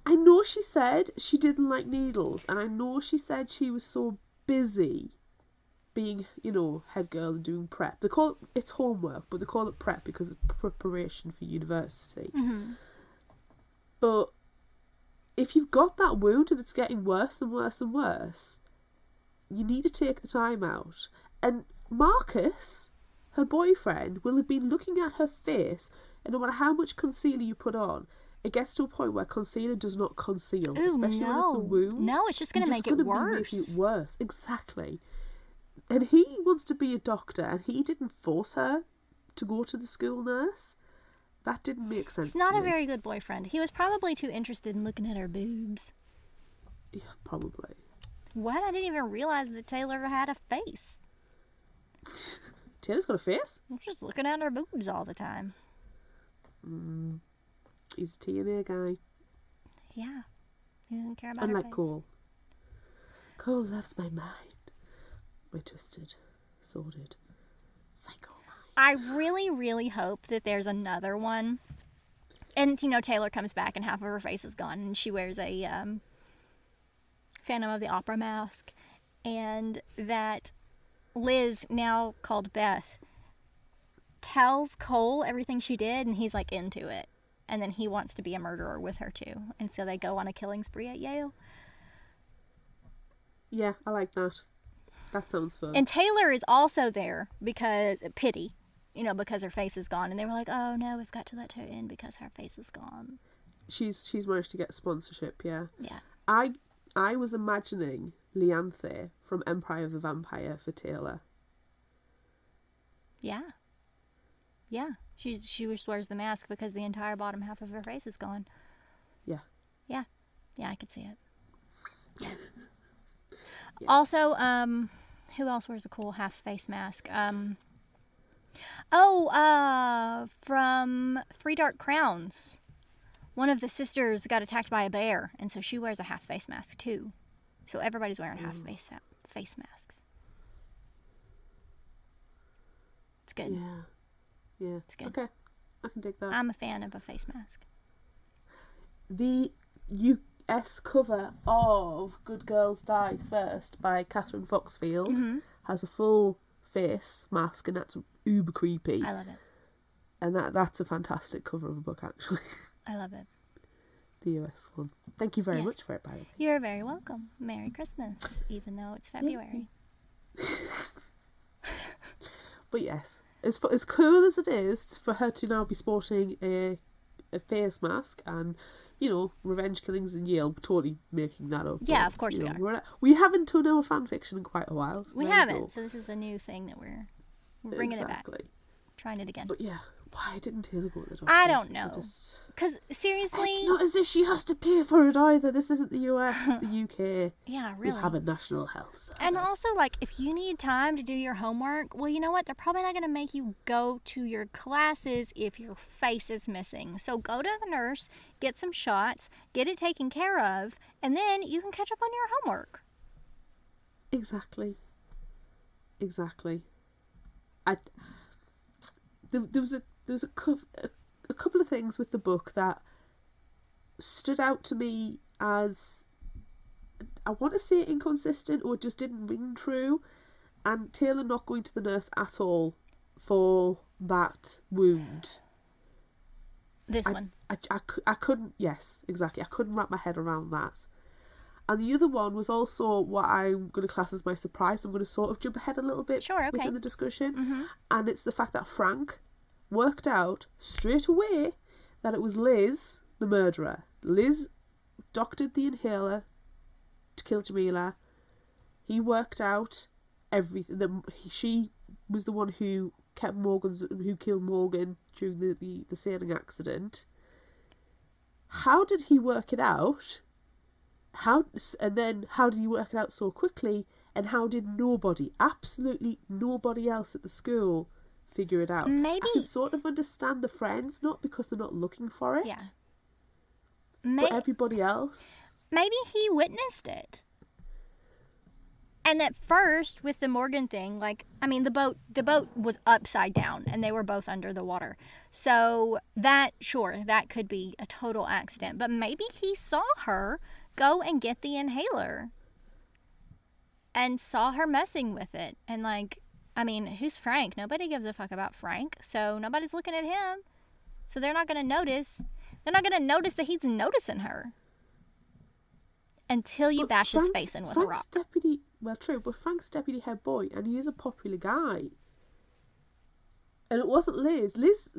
I know she said she didn't like needles, and I know she said she was so busy being, head girl and doing prep. They call it's homework, but they call it prep because of preparation for university. Mm-hmm. But if you've got that wound and it's getting worse and worse and worse, you need to take the time out. And Marcus, her boyfriend, will have been looking at her face, and no matter how much concealer you put on, it gets to a point where concealer does not conceal, Ooh, especially when it's a no. wound. No, it's just going to make it Be worse. making it worse. Exactly. And he wants to be a doctor, and he didn't force her to go to the school nurse. That didn't make sense. He's not to a me. very good boyfriend. He was probably too interested in looking at her boobs. Yeah, probably. What? I didn't even realize that Taylor had a face. Taylor's got a face. I'm just looking at her boobs all the time. He's a TNA guy. Yeah. He doesn't care about her Unlike face. Cole. Cole loves my mind. My twisted, sordid, psycho mind. I really, really hope that there's another one. And, Taylor comes back and half of her face is gone. And she wears a Phantom of the Opera mask. And that Liz, now called Beth, tells Cole everything she did. And he's, into it. And then he wants to be a murderer with her, too. And so they go on a killing spree at Yale. Yeah, I like that. That sounds fun. And Taylor is also there because pity, because her face is gone. And they were like, oh no, we've got to let her in because her face is gone. She's managed to get sponsorship, yeah. Yeah. I was imagining Leanthe from Empire of the Vampire for Taylor. Yeah. Yeah. She just wears the mask because the entire bottom half of her face is gone. Yeah. Yeah. Yeah, I could see it. Yeah. Also, who else wears a cool half face mask? From Three Dark Crowns. One of the sisters got attacked by a bear, and so she wears a half face mask too. So everybody's wearing half face masks. It's good. Yeah. It's good. Okay. I can dig that. I'm a fan of a face mask. The US cover of Good Girls Die First by Catherine Foxfield has a full face mask, and that's uber creepy. I love it. And that's a fantastic cover of a book, actually. I love it. The US one. Thank you very Yes. much for it, by the way. You're very welcome. Merry Christmas, even though it's February. But yes, as cool as it is for her to now be sporting a face mask and, you know, revenge killings in Yale, totally making that up. Yeah, but, of course you we know, are. We haven't done our fan fiction in quite a while. So We there you haven't, go. so this is a new thing that we're bringing it back. Trying it again. But yeah, why didn't Taylor go to the doctor? I don't know. Because seriously... It's not as if she has to pay for it either. This isn't the US, it's the UK. Yeah, really. We have a national health service. And also, like, if you need time to do your homework, well, you know what? They're probably not going to make you go to your classes if your face is missing. So go to the nurse, get some shots, get it taken care of, and then you can catch up on your homework. Exactly. There was a couple of things with the book that stood out to me as, I want to say, inconsistent or just didn't ring true. And Taylor not going to the nurse at all for that wound. This one. I couldn't, yes, exactly. I couldn't wrap my head around that. And the other one was also what I'm going to class as my surprise. I'm going to sort of jump ahead a little bit within the discussion. Mm-hmm. And it's the fact that Frank worked out straight away that it was Liz, the murderer. Liz doctored the inhaler to kill Jamila. He worked out everything. She was the one who killed Morgan during the sailing accident. How did he work it out? How did he work it out so quickly? And how did absolutely nobody else at the school figure it out? Maybe I can sort of understand the friends, not because they're not looking for it, yeah. but everybody else. Maybe he witnessed it. And at first, with the Morgan thing, like, I mean, the boat was upside down and they were both under the water. So that could be a total accident. But maybe he saw her go and get the inhaler and saw her messing with it. And, like, I mean, who's Frank? Nobody gives a fuck about Frank. So nobody's looking at him. So they're not going to notice. They're not going to notice that he's noticing her. Until you bash his face in with a rock. But Frank's deputy head boy, and he is a popular guy. And it wasn't Liz. Liz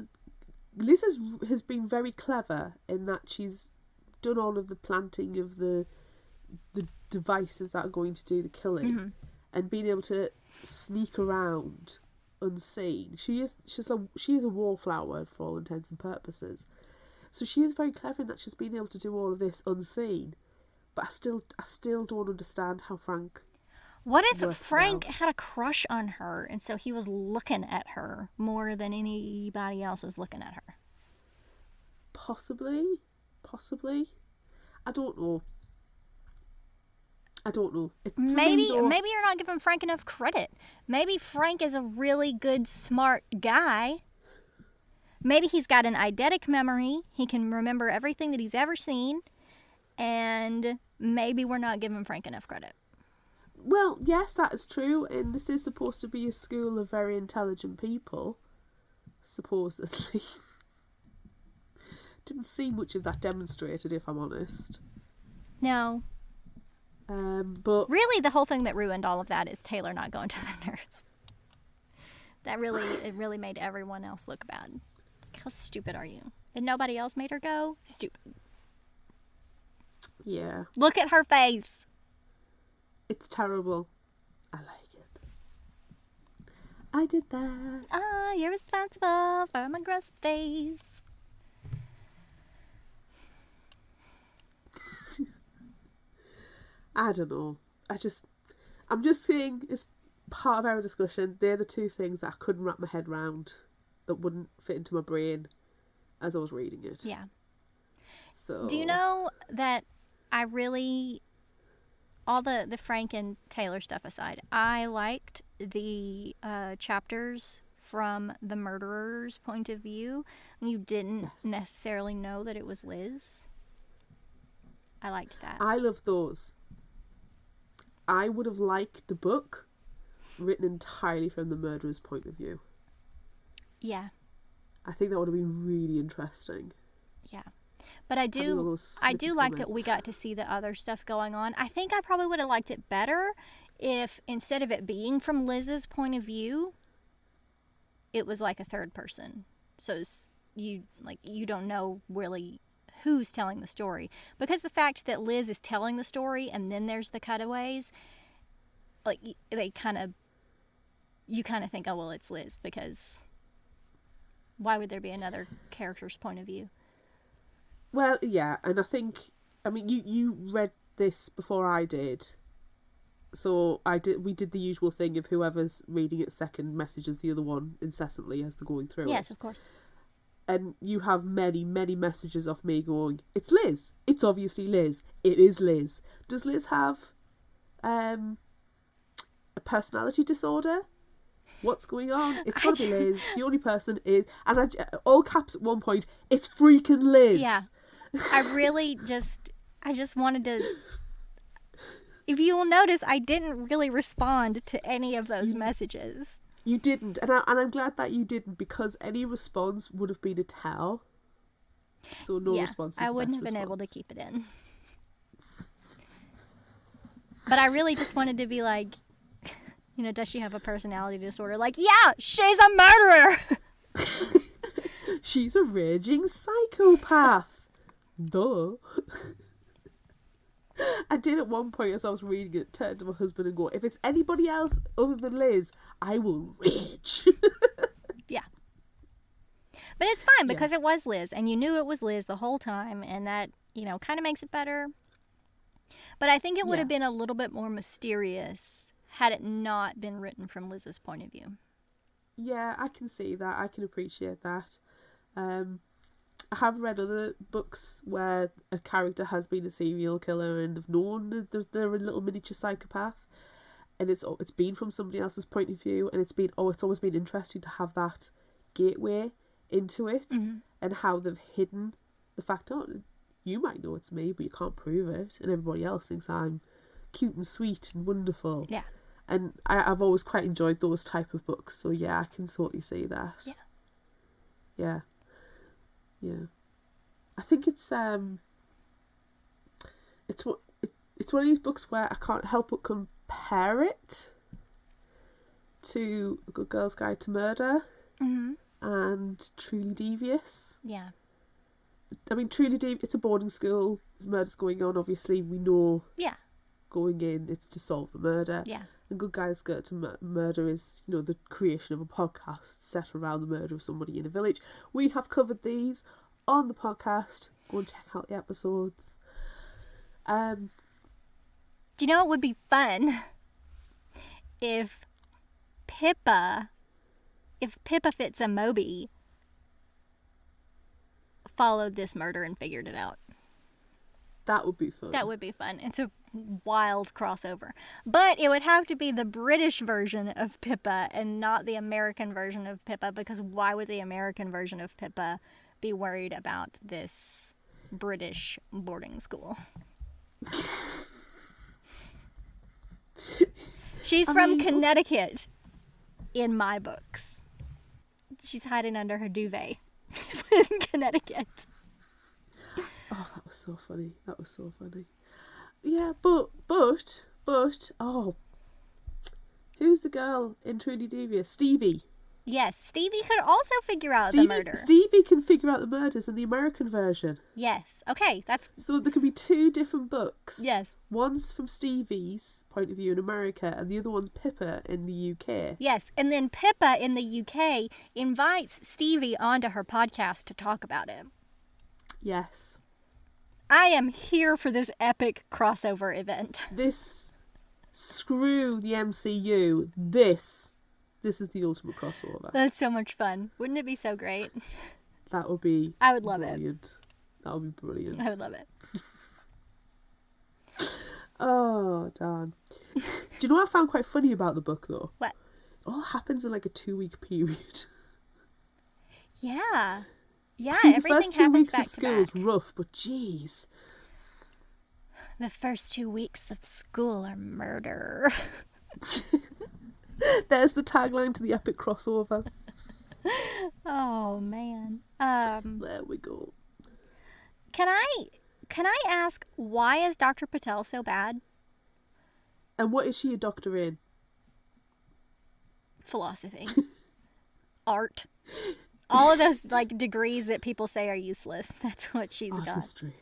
has been very clever in that she's done all of the planting of the devices that are going to do the killing, and being able to sneak around unseen. She is a wallflower for all intents and purposes. So she is very clever in that she's been able to do all of this unseen. But I still don't understand how Frank. What if Frank had a crush on her, and so he was looking at her more than anybody else was looking at her? Possibly. I don't know. Maybe you're not giving Frank enough credit. Maybe Frank is a really good, smart guy. Maybe he's got an eidetic memory. He can remember everything that he's ever seen. And maybe we're not giving Frank enough credit. Well, yes, that is true. And this is supposed to be a school of very intelligent people. Supposedly. Didn't see much of that demonstrated, if I'm honest. No. But really, the whole thing that ruined all of that is Taylor not going to the nurse. It really made everyone else look bad. How stupid are you? And nobody else made her go? Stupid. Yeah. Look at her face. It's terrible. I like it. I did that. You're responsible for my gross face. I don't know. I'm just saying, as part of our discussion, they're the two things that I couldn't wrap my head around, that wouldn't fit into my brain as I was reading it. Yeah. So. Do you know that I really, all the Frank and Taylor stuff aside, I liked the chapters from the murderer's point of view when you didn't necessarily know that it was Liz. I liked that. I love those. I would have liked the book written entirely from the murderer's point of view. Yeah. I think that would have been really interesting. Yeah. But I having all do those I do snippet like that we moments. got to see the other stuff going on. I think I probably would have liked it better if instead of it being from Liz's point of view, it was like a third person. So you don't know really who's telling the story, because the fact that Liz is telling the story and then there's the cutaways, like you kind of think, oh well, it's Liz, because why would there be another character's point of view? Well, yeah, and I mean, you read this before I did, so we did the usual thing of whoever's reading it second messages the other one incessantly as they're going through it. Yes, of course. And you have many, many messages off me going, it's Liz. It's obviously Liz. It is Liz. Does Liz have a personality disorder? What's going on? It's got to be Liz. The only person is... And all caps at one point, it's freaking Liz. Yeah. I just wanted to... If you will notice, I didn't really respond to any of those messages. You didn't, and I'm glad that you didn't, because any response would have been a tell. So no response is I the wouldn't best have been able to response. keep it in. But I really just wanted to be like, does she have a personality disorder? Like, yeah, she's a murderer! She's a raging psychopath. Duh. I did at one point, as I was reading it, turn to my husband and go, if it's anybody else other than Liz, I will rage. Yeah. But it's fine, because it was Liz, and you knew it was Liz the whole time, and that, kind of makes it better. But I think it would have been a little bit more mysterious had it not been written from Liz's point of view. Yeah, I can see that. I can appreciate that. I have read other books where a character has been a serial killer and have known that they're a little miniature psychopath, and it's been from somebody else's point of view, and it's always been interesting to have that gateway into it, and how they've hidden the fact, you might know it's me, but you can't prove it, and everybody else thinks I'm cute and sweet and wonderful. Yeah. And I've always quite enjoyed those type of books, so yeah, I can totally see that. Yeah. I think it's one of these books where I can't help but compare it to A Good Girl's Guide to Murder and Truly Devious. Yeah. I mean, Truly Devious, it's a boarding school. There's murders going on. Obviously, we know. Yeah. Going in, it's to solve the murder. Yeah. And Good Guys Guide to Murder is, the creation of a podcast set around the murder of somebody in a village. We have covered these on the podcast. Go and check out the episodes. Do you know what would be fun? If Pippa Fits a Moby followed this murder and figured it out. That would be fun. That would be fun. It's a wild crossover. But it would have to be the British version of Pippa and not the American version of Pippa, because why would the American version of Pippa be worried about this British boarding school? She's from Connecticut in my books. She's hiding under her duvet in Connecticut. Oh, that was so funny. Yeah, but, who's the girl in Truly Devious? Stevie. Yes, Stevie could also figure out the murder. Stevie can figure out the murders in the American version. Yes. Okay, that's... So there could be two different books. Yes. One's from Stevie's point of view in America, and the other one's Pippa in the UK. Yes, and then Pippa in the UK invites Stevie onto her podcast to talk about it. Yes. I am here for this epic crossover event. Screw the MCU. This is the ultimate crossover. That's so much fun. Wouldn't it be so great? That would be I would love brilliant. That would be brilliant. I would love it. Oh, darn. Do you know what I found quite funny about the book, though? What? It all happens in like a 2-week period. Yeah. Yeah, The everything first 2 happens weeks back of to school back. is rough, but jeez. The first 2 weeks of school are murder. There's the tagline to the epic crossover. Oh, man. There we go. Can I ask, why is Dr. Patel so bad? And what is she a doctor in? Philosophy. Art. All of those like degrees that people say are useless. That's what she's Art got. history.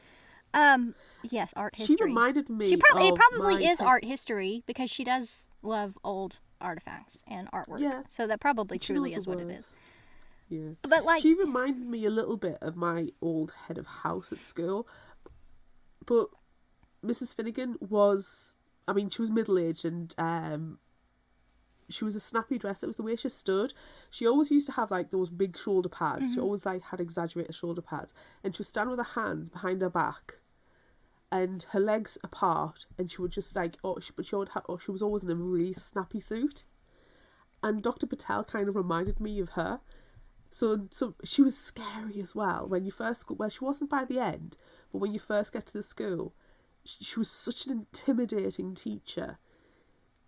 Yes, art history. She reminded me It of probably my is art history because she does love old artifacts and artwork. Yeah. So that probably She truly knows is the what it words. is. Yeah. But like, She reminded me a little bit of my old head of house at school. But Mrs. Finnegan was, I mean, she was middle-aged and she was a snappy dress. It was the way she stood. She always used to have like those big shoulder pads. She always like had exaggerated shoulder pads. And she would stand with her hands behind her back and her legs apart, and she would just like, she was always in a really snappy suit. And Dr. Patel kind of reminded me of her. So she was scary as well when you first go. Well, she wasn't by the end, but when you first get to the school, she was such an intimidating teacher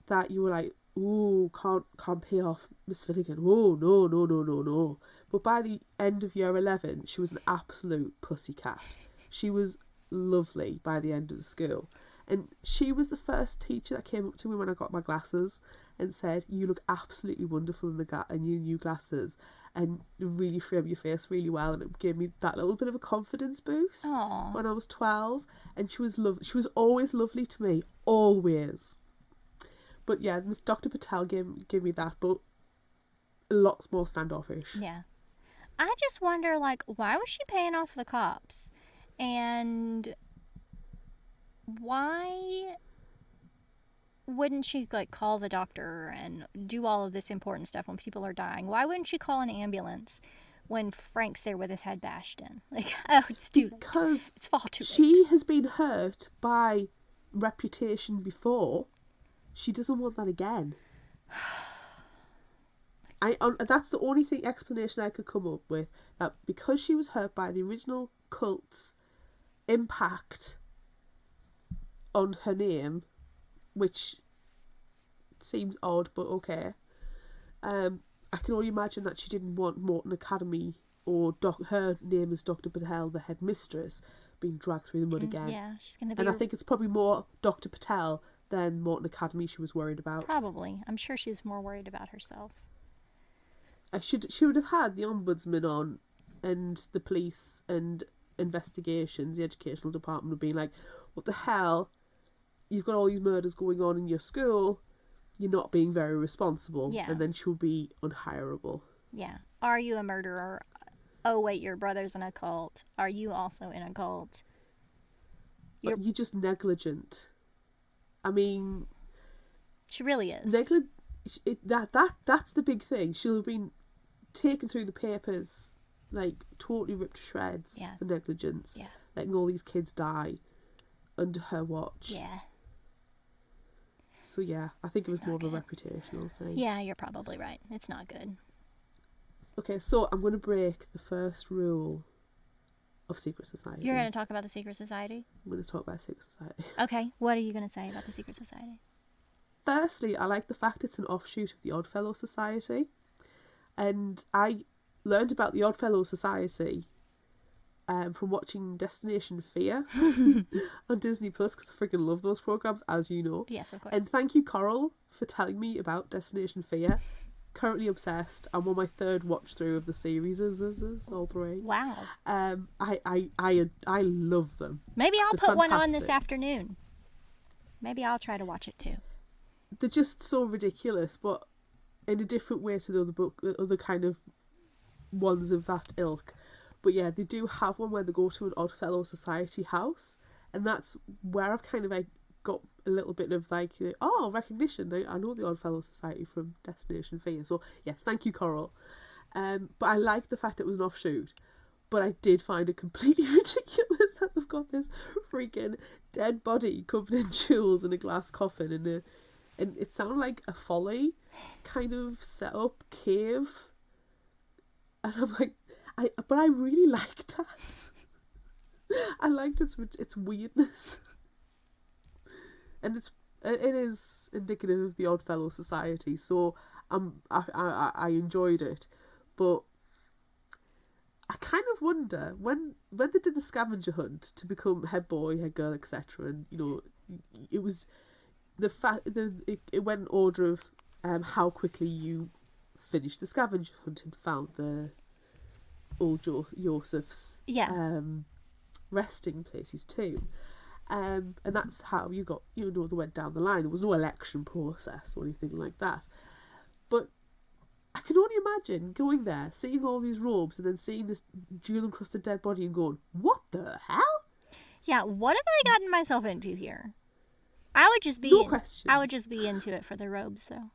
that you were like, ooh, can't pay off Miss Finnegan. Oh, no. But by the end of year 11, she was an absolute pussycat. She was lovely by the end of the school. And she was the first teacher that came up to me when I got my glasses and said, you look absolutely wonderful in your new glasses, and you really frame your face really well. And it gave me that little bit of a confidence boost. Aww. When I was 12. And she was she was always lovely to me. Always. But yeah, Dr. Patel gave me that, but lots more standoffish. yeah. I just wonder, like, why was she paying off the cops? And why wouldn't she, like, call the doctor and do all of this important stuff when people are dying? Why wouldn't she call an ambulance when Frank's there with his head bashed in? Like, oh, it's too late. Because it's far too late. She has been hurt by reputation before. She doesn't want that again. That's the only explanation I could come up with. That because she was hurt by the original cult's impact on her name, which seems odd, but okay. I can only imagine that she didn't want Morton Academy or her name as Dr. Patel, the headmistress, being dragged through the mud again. Yeah, she's going to be... And I think it's probably more Dr. Patel than Morton Academy she was worried about. Probably. I'm sure she was more worried about herself. She would have had the ombudsman on and the police and investigations, the educational department would be like, what the hell? You've got all these murders going on in your school. You're not being very responsible. Yeah. And then she'll be unhireable. Yeah. Are you a murderer? Oh, wait, your brother's in a cult. Are you also in a cult? You're just negligent. I mean... She really is. That's the big thing. She'll have been taken through the papers, like, totally ripped to shreds for negligence. Yeah. Letting all these kids die under her watch. Yeah. So yeah, I think it was more of a reputational thing. Yeah, you're probably right. It's not good. Okay, so I'm going to break the first rule of Secret Society. You're going to talk about the Secret Society? I'm going to talk about Secret Society. Okay, what are you going to say about the Secret Society? Firstly, I like the fact it's an offshoot of the Oddfellow Society. And I learned about the Oddfellow Society from watching Destination Fear on Disney Plus, because I freaking love those programs, as you know. Yes, of course. And thank you, Coral, for telling me about Destination Fear. Currently obsessed. I'm on my third watch through of the series, all three. Wow. I love them. Maybe I'll They're put one on this fantastic. afternoon. Maybe I'll try to watch it too. They're just so ridiculous, but in a different way to the other kind of ones of that ilk. But yeah, they do have one where they go to an Oddfellow Society house, and that's where I've kind of like got a little bit of like, recognition. I know the Oddfellow Society from Destination Fear, so yes, thank you, Coral. But I like the fact it was an offshoot. But I did find it completely ridiculous that they've got this freaking dead body covered in jewels in a glass coffin and it sounded like a Folly kind of set up cave. And I'm like, but I really liked that. I liked its weirdness. And it is indicative of the Oddfellow Society, so I enjoyed it. But I kind of wonder when they did the scavenger hunt to become head boy, head girl, etc. And it was it went in order of how quickly you finished the scavenger hunt and found the old Joseph's resting place, his tomb. And that's how you got, they went down the line. There was no election process or anything like that. But I can only imagine going there, seeing all these robes, and then seeing this jewel-encrusted dead body and going, what the hell? Yeah, what have I gotten myself into here? I would just be questions. I would just be into it for the robes, though.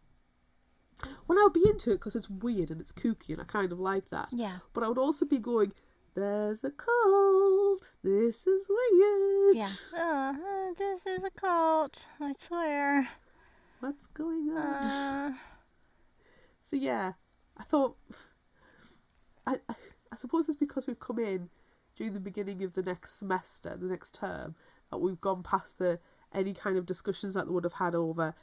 Well, I'll be into it because it's weird and it's kooky and I kind of like that. Yeah. But I would also be going, there's a cult. This is weird. Yeah. This is a cult. I swear. What's going on? So yeah, I thought, I suppose it's because we've come in during the beginning of the next semester, the next term, that we've gone past any kind of discussions that they would have had over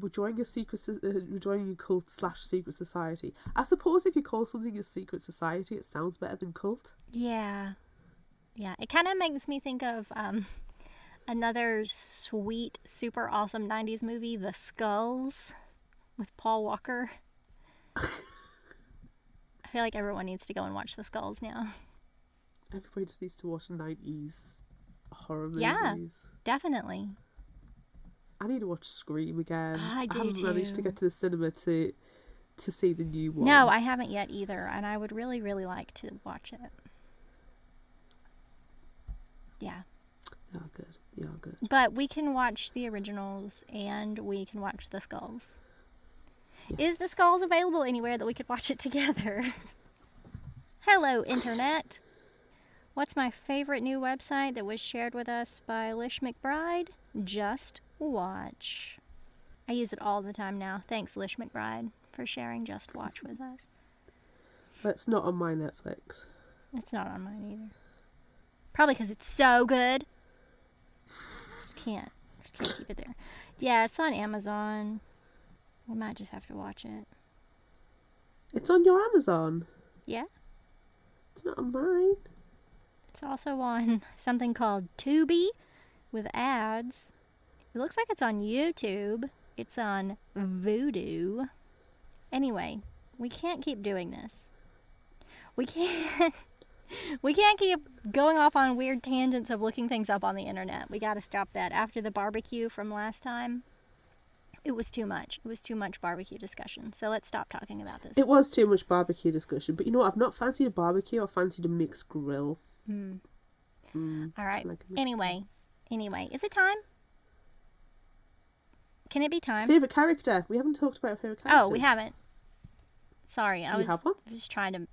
we're joining a cult / secret society. I suppose if you call something a secret society, it sounds better than cult. Yeah. Yeah. It kind of makes me think of another sweet, super awesome 90s movie, The Skulls, with Paul Walker. I feel like everyone needs to go and watch The Skulls now. Everybody just needs to watch 90s horror movies. Yeah, definitely. I need to watch Scream again. I do haven't managed to get to the cinema to see the new one. No, I haven't yet either, and I would really, really like to watch it. Yeah. They are good. They are good. But we can watch the originals, and we can watch The Skulls. Yes. Is The Skulls available anywhere that we could watch it together? Hello, Internet. What's my favorite new website that was shared with us by Lish McBride? Just Watch. I use it all the time now. Thanks, Lish McBride, for sharing Just Watch with us. But it's not on my Netflix. It's not on mine either. Probably because it's so good. Just can't keep it there. Yeah, it's on Amazon. We might just have to watch it. It's on your Amazon? Yeah. It's not on mine. It's also on something called Tubi with ads. It looks like it's on YouTube. It's on Vudu. Anyway, we can't keep doing this. We can't keep going off on weird tangents of looking things up on the internet. We gotta stop that. After the barbecue from last time, it was too much. It was too much barbecue discussion. So let's stop talking about this. It was too much barbecue discussion. But you know what? I've not fancied a barbecue. I've fancied a mixed grill. All right. Anyway, is it time? Can it be time? Favourite character. We haven't talked about favourite characters. Oh, we haven't. Sorry. Do you have one? I was just trying to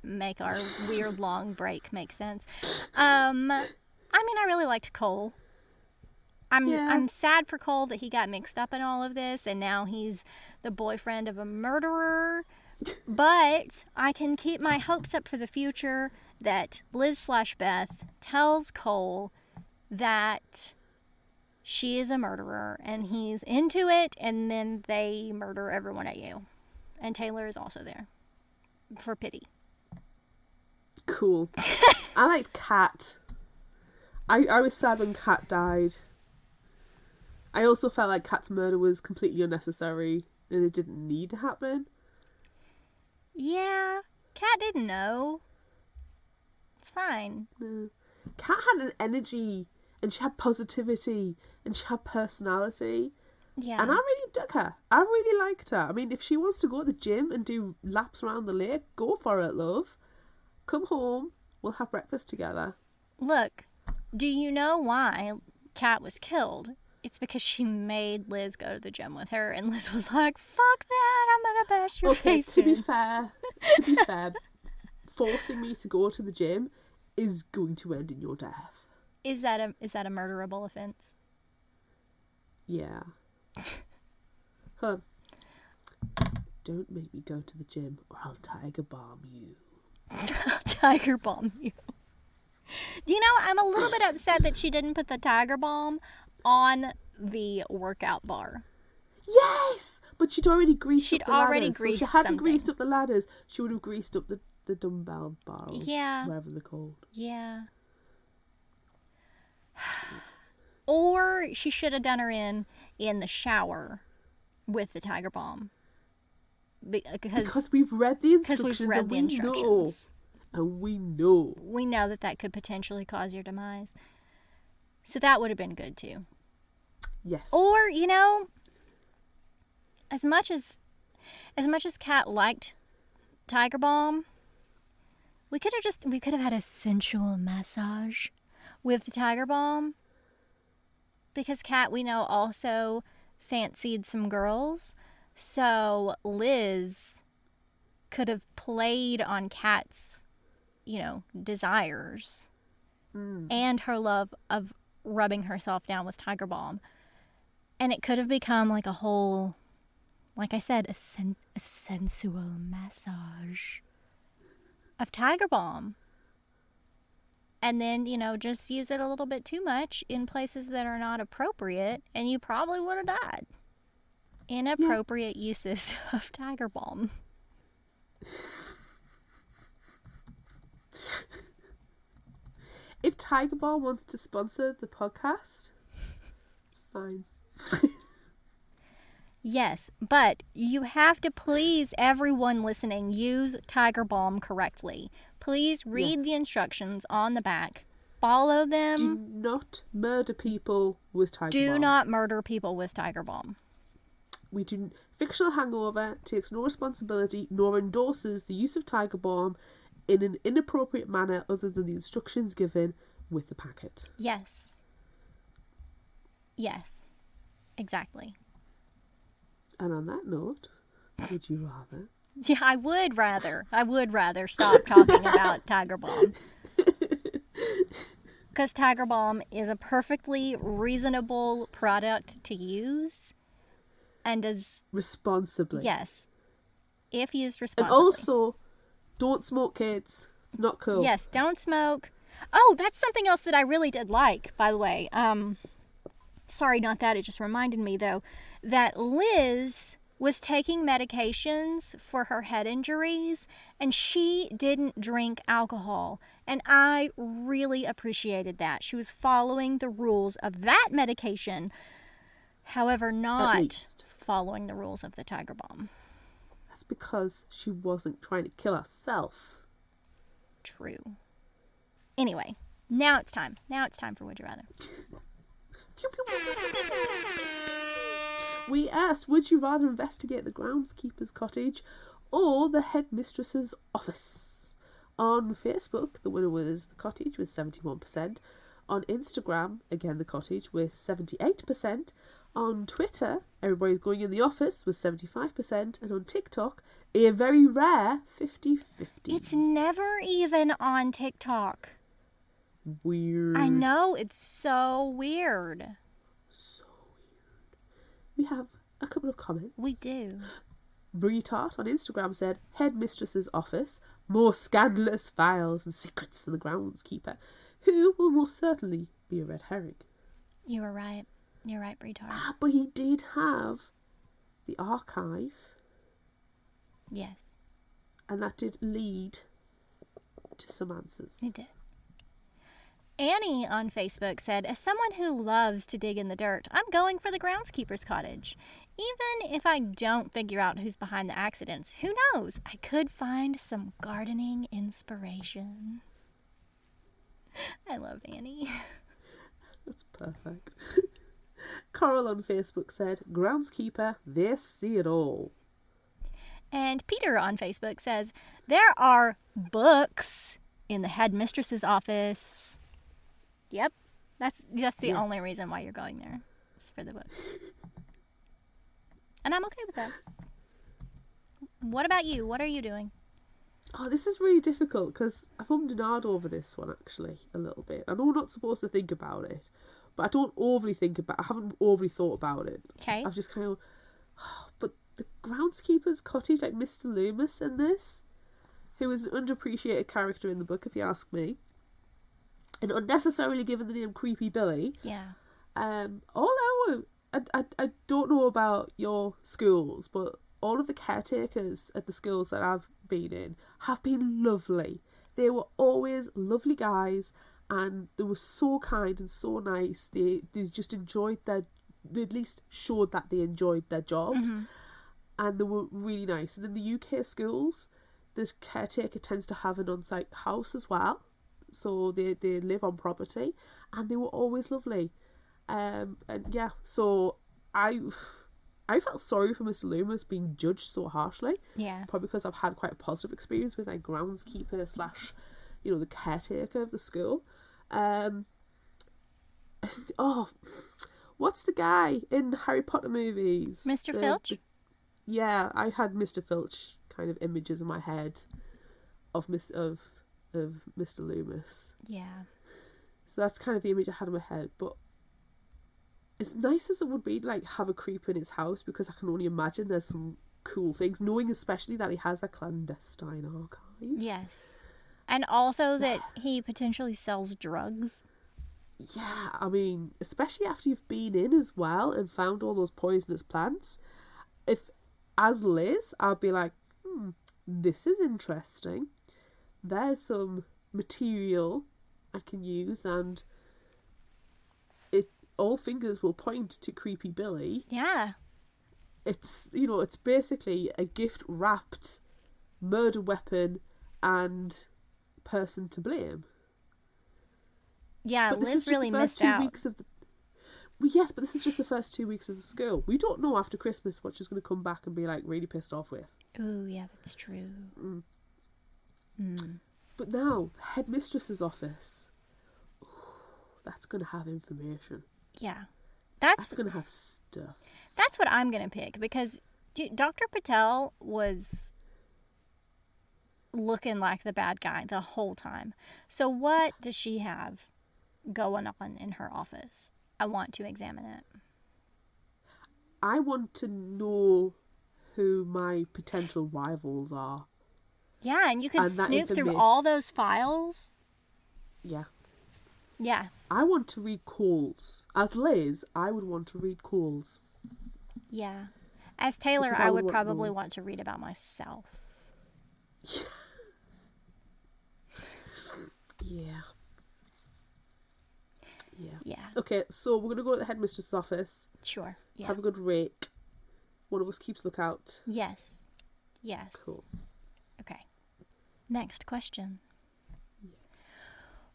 make our weird long break make sense. I mean, I really liked Cole. I'm sad for Cole that he got mixed up in all of this, and now he's the boyfriend of a murderer. But I can keep my hopes up for the future that Liz/Beth tells Cole that she is a murderer, and he's into it, and then they murder everyone at you. And Taylor is also there for pity. Cool. I liked Kat. I was sad when Kat died. I also felt like Kat's murder was completely unnecessary and it didn't need to happen. Yeah, Kat didn't know. It's fine. Kat had an energy and she had positivity and she had personality. Yeah. And I really dug her. I really liked her. I mean, if she wants to go to the gym and do laps around the lake, go for it, love. Come home, we'll have breakfast together. Look, do you know why Kat was killed? It's because she made Liz go to the gym with her, and Liz was like, fuck that, I'm gonna bash your face to in. be fair, forcing me to go to the gym is going to end in your death. Is that a murderable offense? Yeah. Huh. Don't make me go to the gym or I'll tiger bomb you. Tiger bomb you. Do you know, I'm a little bit upset that she didn't put the tiger bomb on the workout bar. Yes! But she'd already greased up the ladders. Greased so if she hadn't something. greased up the ladders, she would have greased up the dumbbell bar. Or Yeah. whatever they're called. Yeah. Or she should have done her in the shower with the tiger balm. Because we've read the instructions read and the we instructions. know. And we know. We know that could potentially cause your demise. So that would have been good too. Yes. Or, you know, as much as Kat liked tiger balm, we could have had a sensual massage with the tiger balm. Because Kat, we know, also fancied some girls. So Liz could have played on Kat's, desires and her love of rubbing herself down with tiger balm. And it could have become like a whole, like I said, a sensual massage of tiger balm. And then, just use it a little bit too much in places that are not appropriate, and you probably would have died. Inappropriate uses of tiger balm. If Tiger Balm wants to sponsor the podcast, it's fine. Yes, but you have to please, everyone listening, use tiger balm correctly. Please read the instructions on the back. Follow them. Do not murder people with tiger balm. Do not murder people with tiger balm. We do. Fictional Hangover takes no responsibility nor endorses the use of tiger balm in an inappropriate manner other than the instructions given with the packet. Yes. Yes. Exactly. And on that note, would you rather? Yeah, I would rather stop talking about tiger balm. Because tiger balm is a perfectly reasonable product to use and does... Responsibly. Yes. If used responsibly. And also, don't smoke, kids. It's not cool. Yes, don't smoke. Oh, that's something else that I really did like, by the way. Sorry, not that. It just reminded me, though, that Liz was taking medications for her head injuries, and she didn't drink alcohol. And I really appreciated that. She was following the rules of that medication, however, not following the rules of the tiger balm. That's because she wasn't trying to kill herself. True. Anyway, now it's time. Now it's time for Would You Rather. We asked, would you rather investigate the groundskeeper's cottage or the headmistress's office? On Facebook, the winner was the cottage with 71%. On Instagram, again the cottage with 78%. On Twitter, everybody's going in the office with 75%. And on TikTok, a very rare 50-50. It's never even on TikTok. Weird. I know, it's so weird. So weird. We have a couple of comments. We do. Brie Tart on Instagram said, headmistress's office, more scandalous files and secrets than the groundskeeper, who will most certainly be a red herring. You were right. You're right, Brie Tart. But he did have the archive. Yes. And that did lead to some answers. It did. Annie on Facebook said, as someone who loves to dig in the dirt, I'm going for the groundskeeper's cottage. Even if I don't figure out who's behind the accidents, who knows? I could find some gardening inspiration. I love Annie. That's perfect. Coral on Facebook said, groundskeeper, they see it all. And Peter on Facebook says, there are books in the headmistress's office. Yep, that's the only reason why you're going there. It's for the book. And I'm okay with that. What about you? What are you doing? Oh, this is really difficult because I've ummed and ahed over this one actually a little bit. I know we're not supposed to think about it, but I haven't overly thought about it. Okay. I've just kind of, but the groundskeeper's cottage, like Mr. Loomis in this, who is an underappreciated character in the book, if you ask me, and unnecessarily given the name Creepy Billy. Yeah. I don't know about your schools, but all of the caretakers at the schools that I've been in have been lovely. They were always lovely guys, and they were so kind and so nice. They just enjoyed they at least showed that they enjoyed their jobs, and they were really nice. And in the UK schools, the caretaker tends to have an on-site house as well, so they live on property, and they were always lovely. And yeah, so I felt sorry for Mr. Loomis being judged so harshly. Yeah. Probably because I've had quite a positive experience with like groundskeeper / the caretaker of the school. What's the guy in Harry Potter movies? Mr. Filch? Yeah, I had Mr. Filch kind of images in my head of Mr. Loomis. Yeah. So that's kind of the image I had in my head. But as nice as it would be to like have a creep in his house, because I can only imagine there's some cool things, knowing especially that he has a clandestine archive. Yes. And also that he potentially sells drugs. Yeah, I mean, especially after you've been in as well and found all those poisonous plants. If, as Liz, I'd be like, this is interesting. There's some material I can use, and all fingers will point to Creepy Billy. Yeah. It's, it's basically a gift-wrapped murder weapon and person to blame. Yeah, But this Liz is just really the first missed 2 out. weeks of the... Well, yes, but this is just the first 2 weeks of the school. We don't know after Christmas what she's going to come back and be like really pissed off with. Ooh, yeah, that's true. But now, the headmistress's office, that's going to have information. Yeah. That's going to have stuff. That's what I'm going to pick, because Dr. Patel was looking like the bad guy the whole time. So what does she have going on in her office? I want to examine it. I want to know who my potential rivals are. Yeah, and you can And that snoop through information- all those files. Yeah. Yeah. I want to read calls. As Liz, I would want to read calls. Yeah. As Taylor, Because I I would would want probably more. want to read about myself. Yeah. Yeah. Yeah. Okay, so we're going to go to the headmistress's office, Sure. Yeah. have a good rake. One of us keeps lookout. Yes. Yes. Cool. Okay. Next question.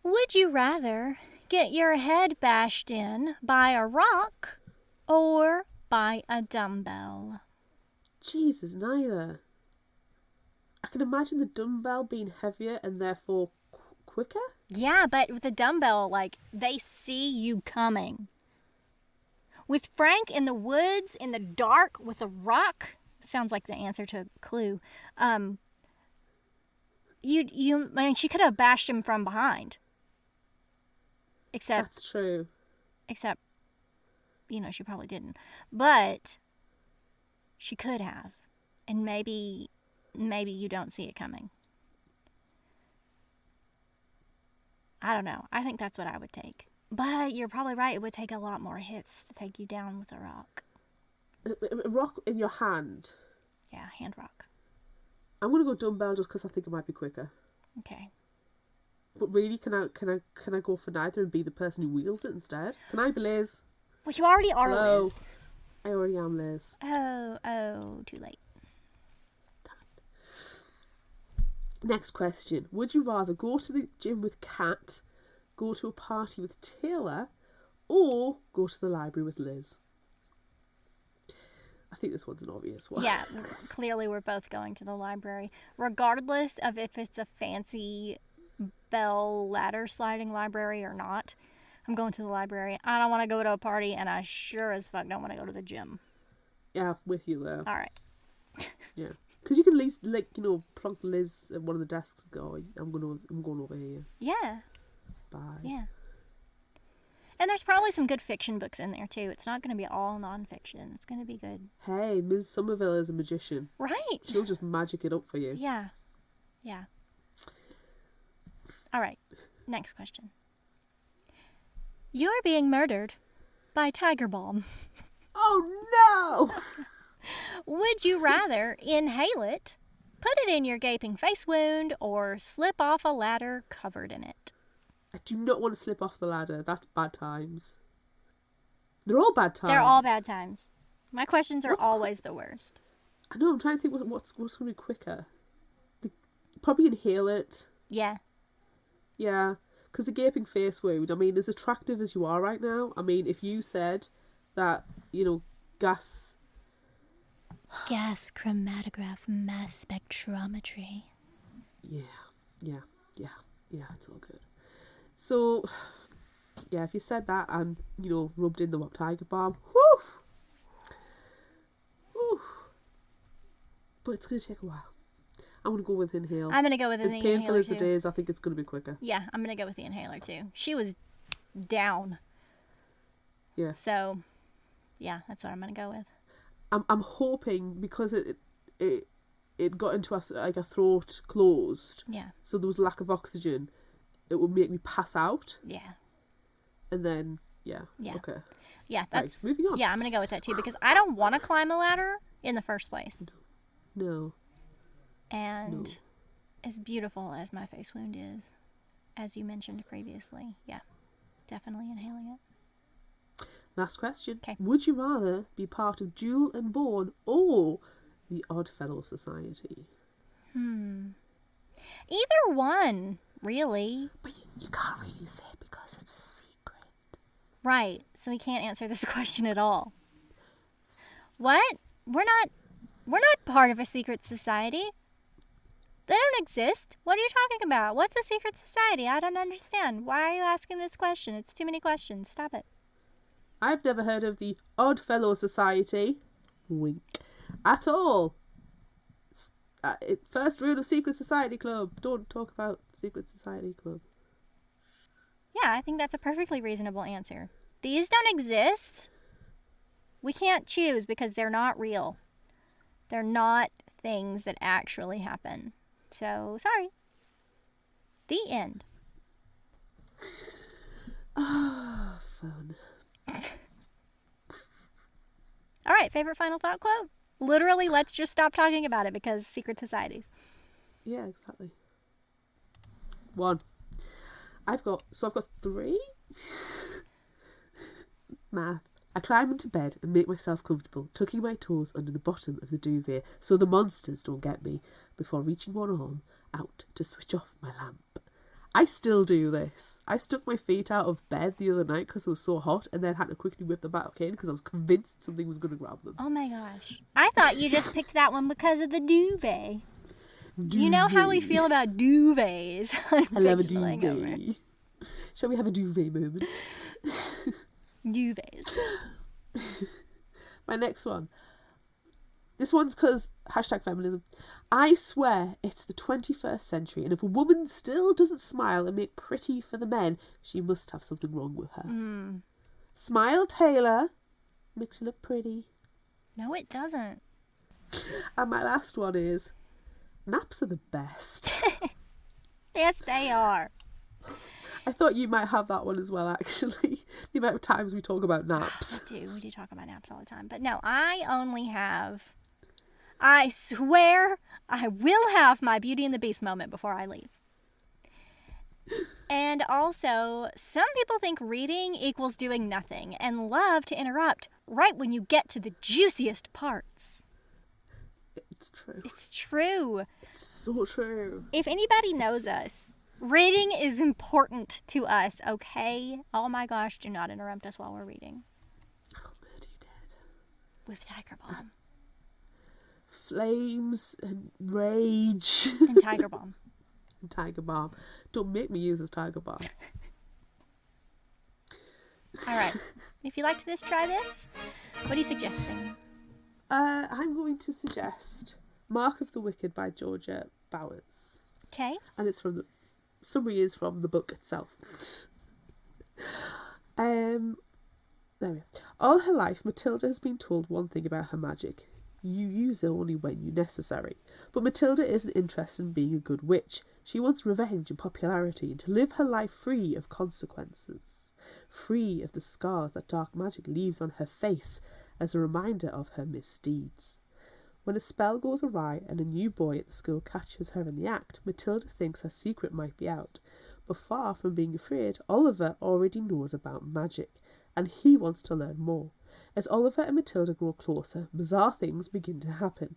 Would you rather get your head bashed in by a rock or by a dumbbell? Jesus, neither. I can imagine the dumbbell being heavier and therefore quicker. Yeah, but with a dumbbell, like, they see you coming. With Frank in the woods, in the dark, with a rock, sounds like the answer to Clue. I mean, she could have bashed him from behind. Except, That's true. she probably didn't. But she could have. And maybe you don't see it coming. I don't know. I think that's what I would take. But you're probably right. It would take a lot more hits to take you down with a rock. A rock in your hand. Yeah, hand rock. I'm gonna go dumbbell just because I think it might be quicker. Okay. But really, can I go for neither and be the person who wields it instead? Can I be Liz? Well, you already are, Hello. Liz. I already am Liz. Oh, too late. Next question. Would you rather go to the gym with Kat, go to a party with Taylor, or go to the library with Liz? I think this one's an obvious one. Yeah, clearly we're both going to the library. Regardless of if it's a fancy bell ladder sliding library or not, I'm going to the library. I don't want to go to a party, and I sure as fuck don't want to go to the gym. Yeah, with you there. All right. Yeah. Because you can at least, plonk Liz at one of the desks and go, I'm going over here. Yeah. Bye. Yeah. And there's probably some good fiction books in there, too. It's not going to be all nonfiction. It's going to be good. Hey, Ms. Somerville is a magician. Right. She'll just magic it up for you. Yeah. Yeah. All right. Next question. You're being murdered by tiger balm. Oh, no! Would you rather inhale it put it in your gaping face wound, or slip off a ladder covered in it. I do not want to slip off the ladder. That's bad times. They're all bad times. They're all bad times. My questions are What's always the worst. I know, I'm trying to think what's going to be quicker. Probably inhale it. Yeah. Yeah, because the gaping face wound, I mean, as attractive as you are right now, I mean, if you said that, gas chromatograph mass spectrometry. Yeah, it's all good. So, yeah, if you said that and, rubbed in the tiger balm, whew! But it's going to take a while. I'm going to go with inhale. I'm going to go with the inhaler. As painful as it is, I think it's going to be quicker. Yeah, I'm going to go with the inhaler too. She was down. Yeah. So, yeah, that's what I'm going to go with. I'm hoping, because it got into a throat closed. Yeah. So there was lack of oxygen. It would make me pass out. Yeah. And then, yeah. Okay. Yeah, that's... Right, moving on. Yeah, I'm going to go with that too, because I don't want to climb a ladder in the first place. No. And as beautiful as my face wound is, as you mentioned previously, yeah, definitely inhaling it. Last question. Okay. Would you rather be part of Jewel and Bourne or the Oddfellow Society? Either one, really. But you can't really say because it's a secret. Right, so we can't answer this question at all. What? We're not part of a secret society. They don't exist. What are you talking about? What's a secret society? I don't understand. Why are you asking this question? It's too many questions. Stop it. I've never heard of the Oddfellow Society. Wink. At all. First rule of Secret Society Club. Don't talk about Secret Society Club. Yeah, I think that's a perfectly reasonable answer. These don't exist. We can't choose because they're not real. They're not things that actually happen. So, sorry. The end. Ah, fun. All right, favorite final thought quote? Literally, let's just stop talking about it because secret societies. Yeah, exactly. 1. I've got 3. Math. I climb into bed and make myself comfortable, tucking my toes under the bottom of the duvet so the monsters don't get me, before reaching one arm out to switch off my lamp. I still do this. I stuck my feet out of bed the other night because it was so hot and then had to quickly whip them back in because I was convinced something was going to grab them. Oh my gosh. I thought you just picked that one because of the duvet. You know how we feel about duvets. I love a duvet. Shall we have a duvet moment? Duvets. My next one. This one's because #feminism. I swear it's the 21st century, and if a woman still doesn't smile and make pretty for the men, she must have something wrong with her. Smile, Taylor. Makes you look pretty. No, it doesn't. And my last one is, naps are the best. Yes, they are. I thought you might have that one as well, actually. The amount of times we talk about naps. We do talk about naps all the time. But no, I swear I will have my Beauty and the Beast moment before I leave. And also, some people think reading equals doing nothing and love to interrupt right when you get to the juiciest parts. It's true. It's true. It's so true. If anybody knows us, reading is important to us, okay? Oh my gosh, do not interrupt us while we're reading. I'll murder you dead. With Tiger Balm. Flames and rage. And Tiger Balm. And Tiger Balm. Don't make me use this Tiger Balm. Alright. If you liked this, try this. What are you suggesting? I'm going to suggest Mark of the Wicked by Georgia Bowers. Okay. And it's from the summary is from the book itself. There we are. All her life, Matilda has been told one thing about her magic. You use it only when you're necessary. But Matilda isn't interested in being a good witch. She wants revenge and popularity and to live her life free of consequences. Free of the scars that dark magic leaves on her face as a reminder of her misdeeds. When a spell goes awry and a new boy at the school catches her in the act, Matilda thinks her secret might be out. But far from being afraid, Oliver already knows about magic, and he wants to learn more. As Oliver and Matilda grow closer, bizarre things begin to happen.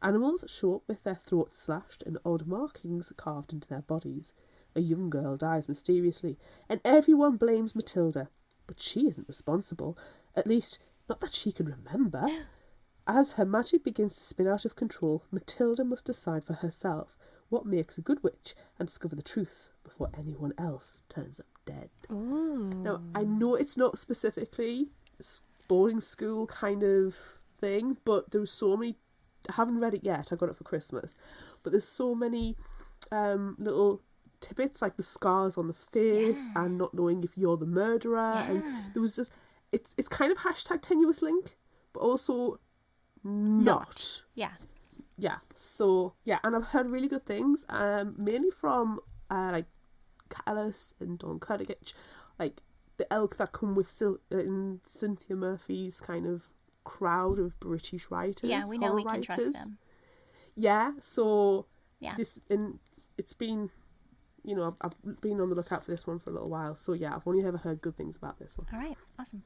Animals show up with their throats slashed and odd markings carved into their bodies. A young girl dies mysteriously, and everyone blames Matilda. But she isn't responsible, at least not that she can remember. As her magic begins to spin out of control, Matilda must decide for herself what makes a good witch and discover the truth before anyone else turns up dead. Ooh. Now, I know it's not specifically boarding school kind of thing, but there's so many. I haven't read it yet. I got it for Christmas, but there's so many little tidbits, like the scars on the face and not knowing if you're the murderer. And there was just it's kind of hashtag tenuous link, but also not. Yeah. So yeah, and I've heard really good things, mainly from like Callus and Don Kurdigich, like the elk that come with in Cynthia Murphy's kind of crowd of British writers. Yeah, we know we can trust them. Yeah, so Yeah. it's been, you know, I've been on the lookout for this one for a little while. So yeah, I've only ever heard good things about this one. All right, awesome.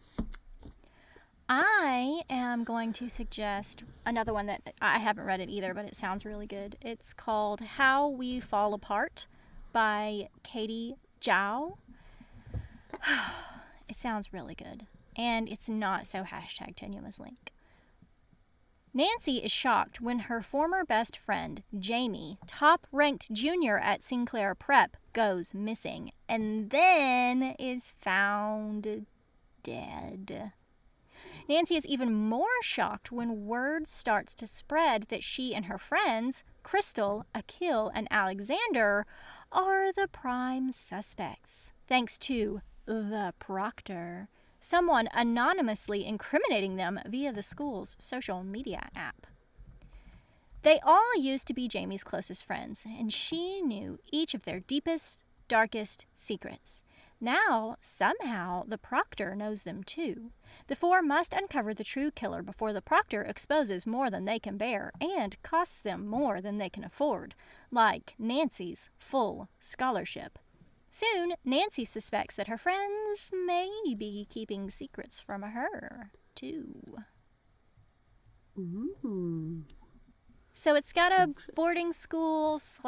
I am going to suggest another one that I haven't read it either, but it sounds really good. It's called How We Fall Apart by Katie Zhao. It sounds really good. And it's not so hashtag tenuous link. Nancy is shocked when her former best friend, Jamie, top-ranked junior at Sinclair Prep, goes missing and then is found dead. Nancy is even more shocked when word starts to spread that she and her friends, Crystal, Akil, and Alexander, are the prime suspects, thanks to the Proctor, someone anonymously incriminating them via the school's social media app. They all used to be Jamie's closest friends, and she knew each of their deepest, darkest secrets. Now, somehow, the Proctor knows them too. The four must uncover the true killer before the Proctor exposes more than they can bear and costs them more than they can afford, like Nancy's full scholarship. Soon, Nancy suspects that her friends may be keeping secrets from her, too. Ooh. So it's got a boarding school /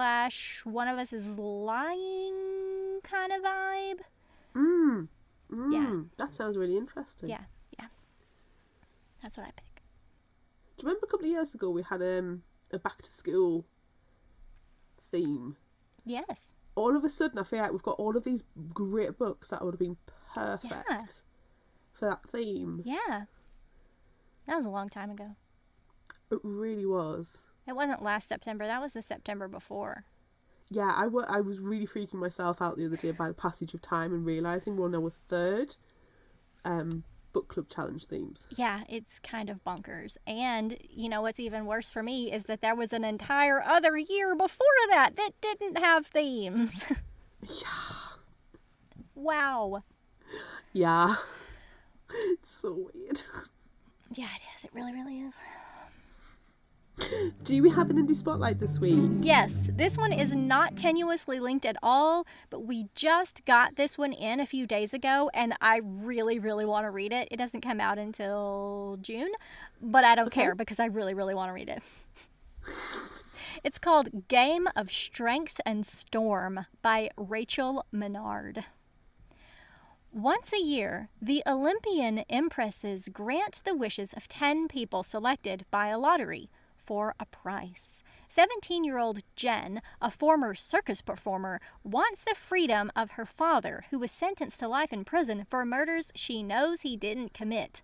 one of us is lying kind of vibe. Yeah. That sounds really interesting. Yeah. That's what I pick. Do you remember a couple of years ago we had a back to school theme? Yes. All of a sudden I feel like we've got all of these great books that would have been perfect for that theme. Yeah. That was a long time ago. It really was. It wasn't last September. That was the September before. Yeah, I was really freaking myself out the other day by the passage of time and realising we're now a third book club challenge themes. Yeah, it's kind of bonkers. And, you know, what's even worse for me is that there was an entire other year before that didn't have themes. Yeah. Wow. Yeah. It's so weird. Yeah, it is. It really, really is. Do we have an indie spotlight this week? Yes, this one is not tenuously linked at all, but we just got this one in a few days ago, and I really, really want to read it. It doesn't come out until June, but I don't care because I really, really want to read it. It's called Game of Strength and Storm by Rachel Menard. Once a year, the Olympian empresses grant the wishes of 10 people selected by a lottery for a price. 17-year-old Jen, a former circus performer, wants the freedom of her father, who was sentenced to life in prison for murders she knows he didn't commit.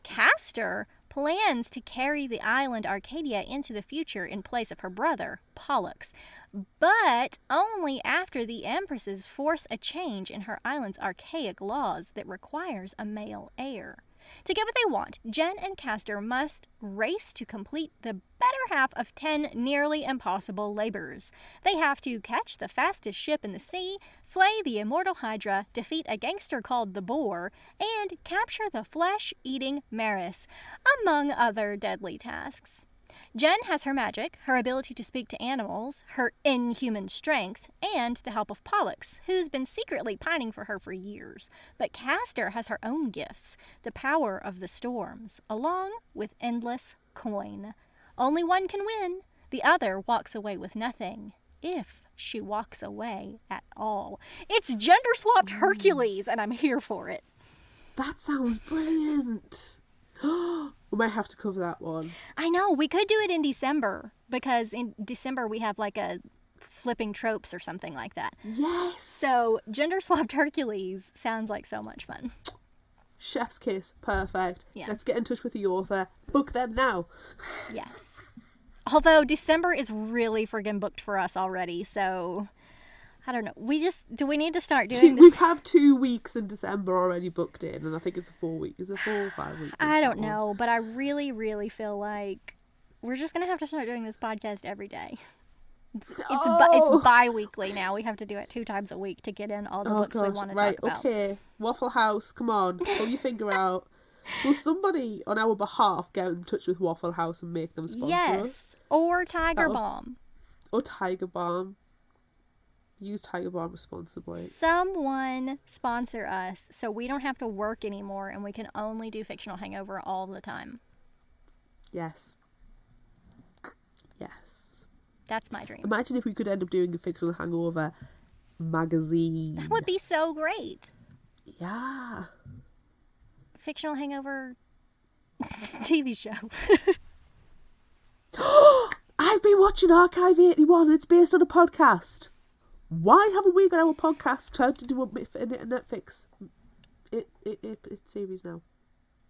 Castor plans to carry the island Arcadia into the future in place of her brother, Pollux, but only after the empresses force a change in her island's archaic laws that requires a male heir. To get what they want, Jen and Castor must race to complete the better half of 10 nearly impossible labors. They have to catch the fastest ship in the sea, slay the immortal Hydra, defeat a gangster called the Boar, and capture the flesh-eating Maris, among other deadly tasks. Jen has her magic, her ability to speak to animals, her inhuman strength, and the help of Pollux, who's been secretly pining for her for years. But Castor has her own gifts, the power of the storms, along with endless coin. Only one can win. The other walks away with nothing, if she walks away at all. It's gender-swapped Hercules, and I'm here for it. That sounds brilliant. We might have to cover that one. I know, we could do it in December, because in December we have like a flipping tropes or something like that. Yes. So, gender-swapped Hercules sounds like so much fun. Chef's kiss. Perfect. Yeah. Let's get in touch with the author. Book them now. Yes. Although December is really friggin' booked for us already, so I don't know. Do we need to start doing We this? have 2 weeks in December already booked in, and I think it's a 4 week. Is it 4 or 5 weeks? I don't know, but I really, really feel like we're just gonna have to start doing this podcast every day. It's bi-weekly now. We have to do it 2 times a week to get in all the books we want to talk about. Okay. Waffle House, come on. Pull your finger out. Will somebody on our behalf get in touch with Waffle House and make them sponsor us? Yes, or Tiger Balm. Or Tiger Balm. Use Tiger Balm responsibly. Someone sponsor us so we don't have to work anymore and we can only do Fictional Hangover all the time. Yes. Yes. That's my dream. Imagine if we could end up doing a Fictional Hangover magazine. That would be so great. Yeah. Fictional Hangover TV show. I've been watching Archive 81 and it's based on a podcast. Why haven't we got our podcast turned into a Netflix series now?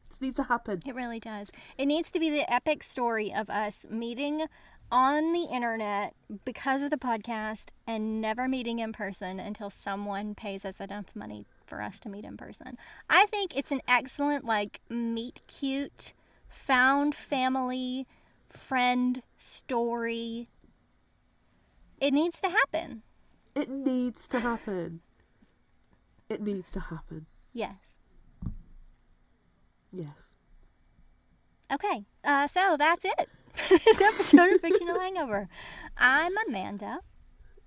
This needs to happen. It really does. It needs to be the epic story of us meeting on the internet because of the podcast and never meeting in person until someone pays us enough money for us to meet in person. I think it's an excellent, meet cute, found family, friend story. It needs to happen. It needs to happen. It needs to happen. Yes. Yes. Okay, so that's it for this episode of Fictional Hangover. I'm Amanda.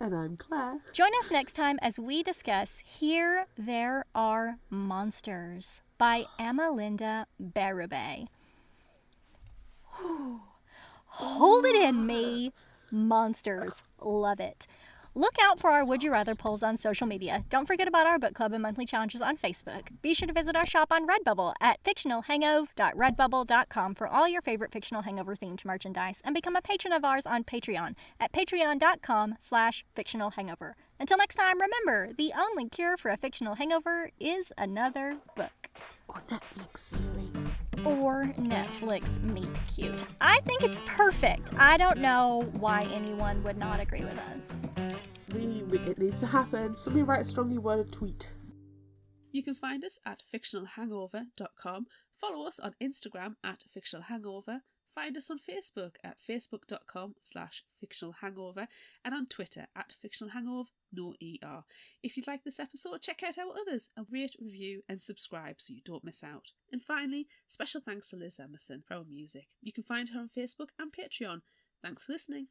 And I'm Claire. Join us next time as we discuss Here There Are Monsters by Amalinda Berube. Hold it in, me. Monsters. Love it. Look out for our Would You Rather polls on social media. Don't forget about our book club and monthly challenges on Facebook. Be sure to visit our shop on Redbubble at fictionalhangover.redbubble.com for all your favorite Fictional Hangover themed merchandise, and become a patron of ours on Patreon at patreon.com/fictionalhangover. Until next time, remember, the only cure for a fictional hangover is another book. Or Netflix series. Or Netflix Meet Cute. I think it's perfect. I don't know why anyone would not agree with us. It needs to happen. Somebody write a strongly worded tweet. You can find us at fictionalhangover.com, follow us on Instagram at fictionalhangover, find us on Facebook at facebook.com/fictionalhangover, and on Twitter at fictionalhangover, no ER. If you'd like this episode, check out our others and rate, review and subscribe so you don't miss out. And finally, special thanks to Liz Emerson for our music. You can find her on Facebook and Patreon. Thanks for listening.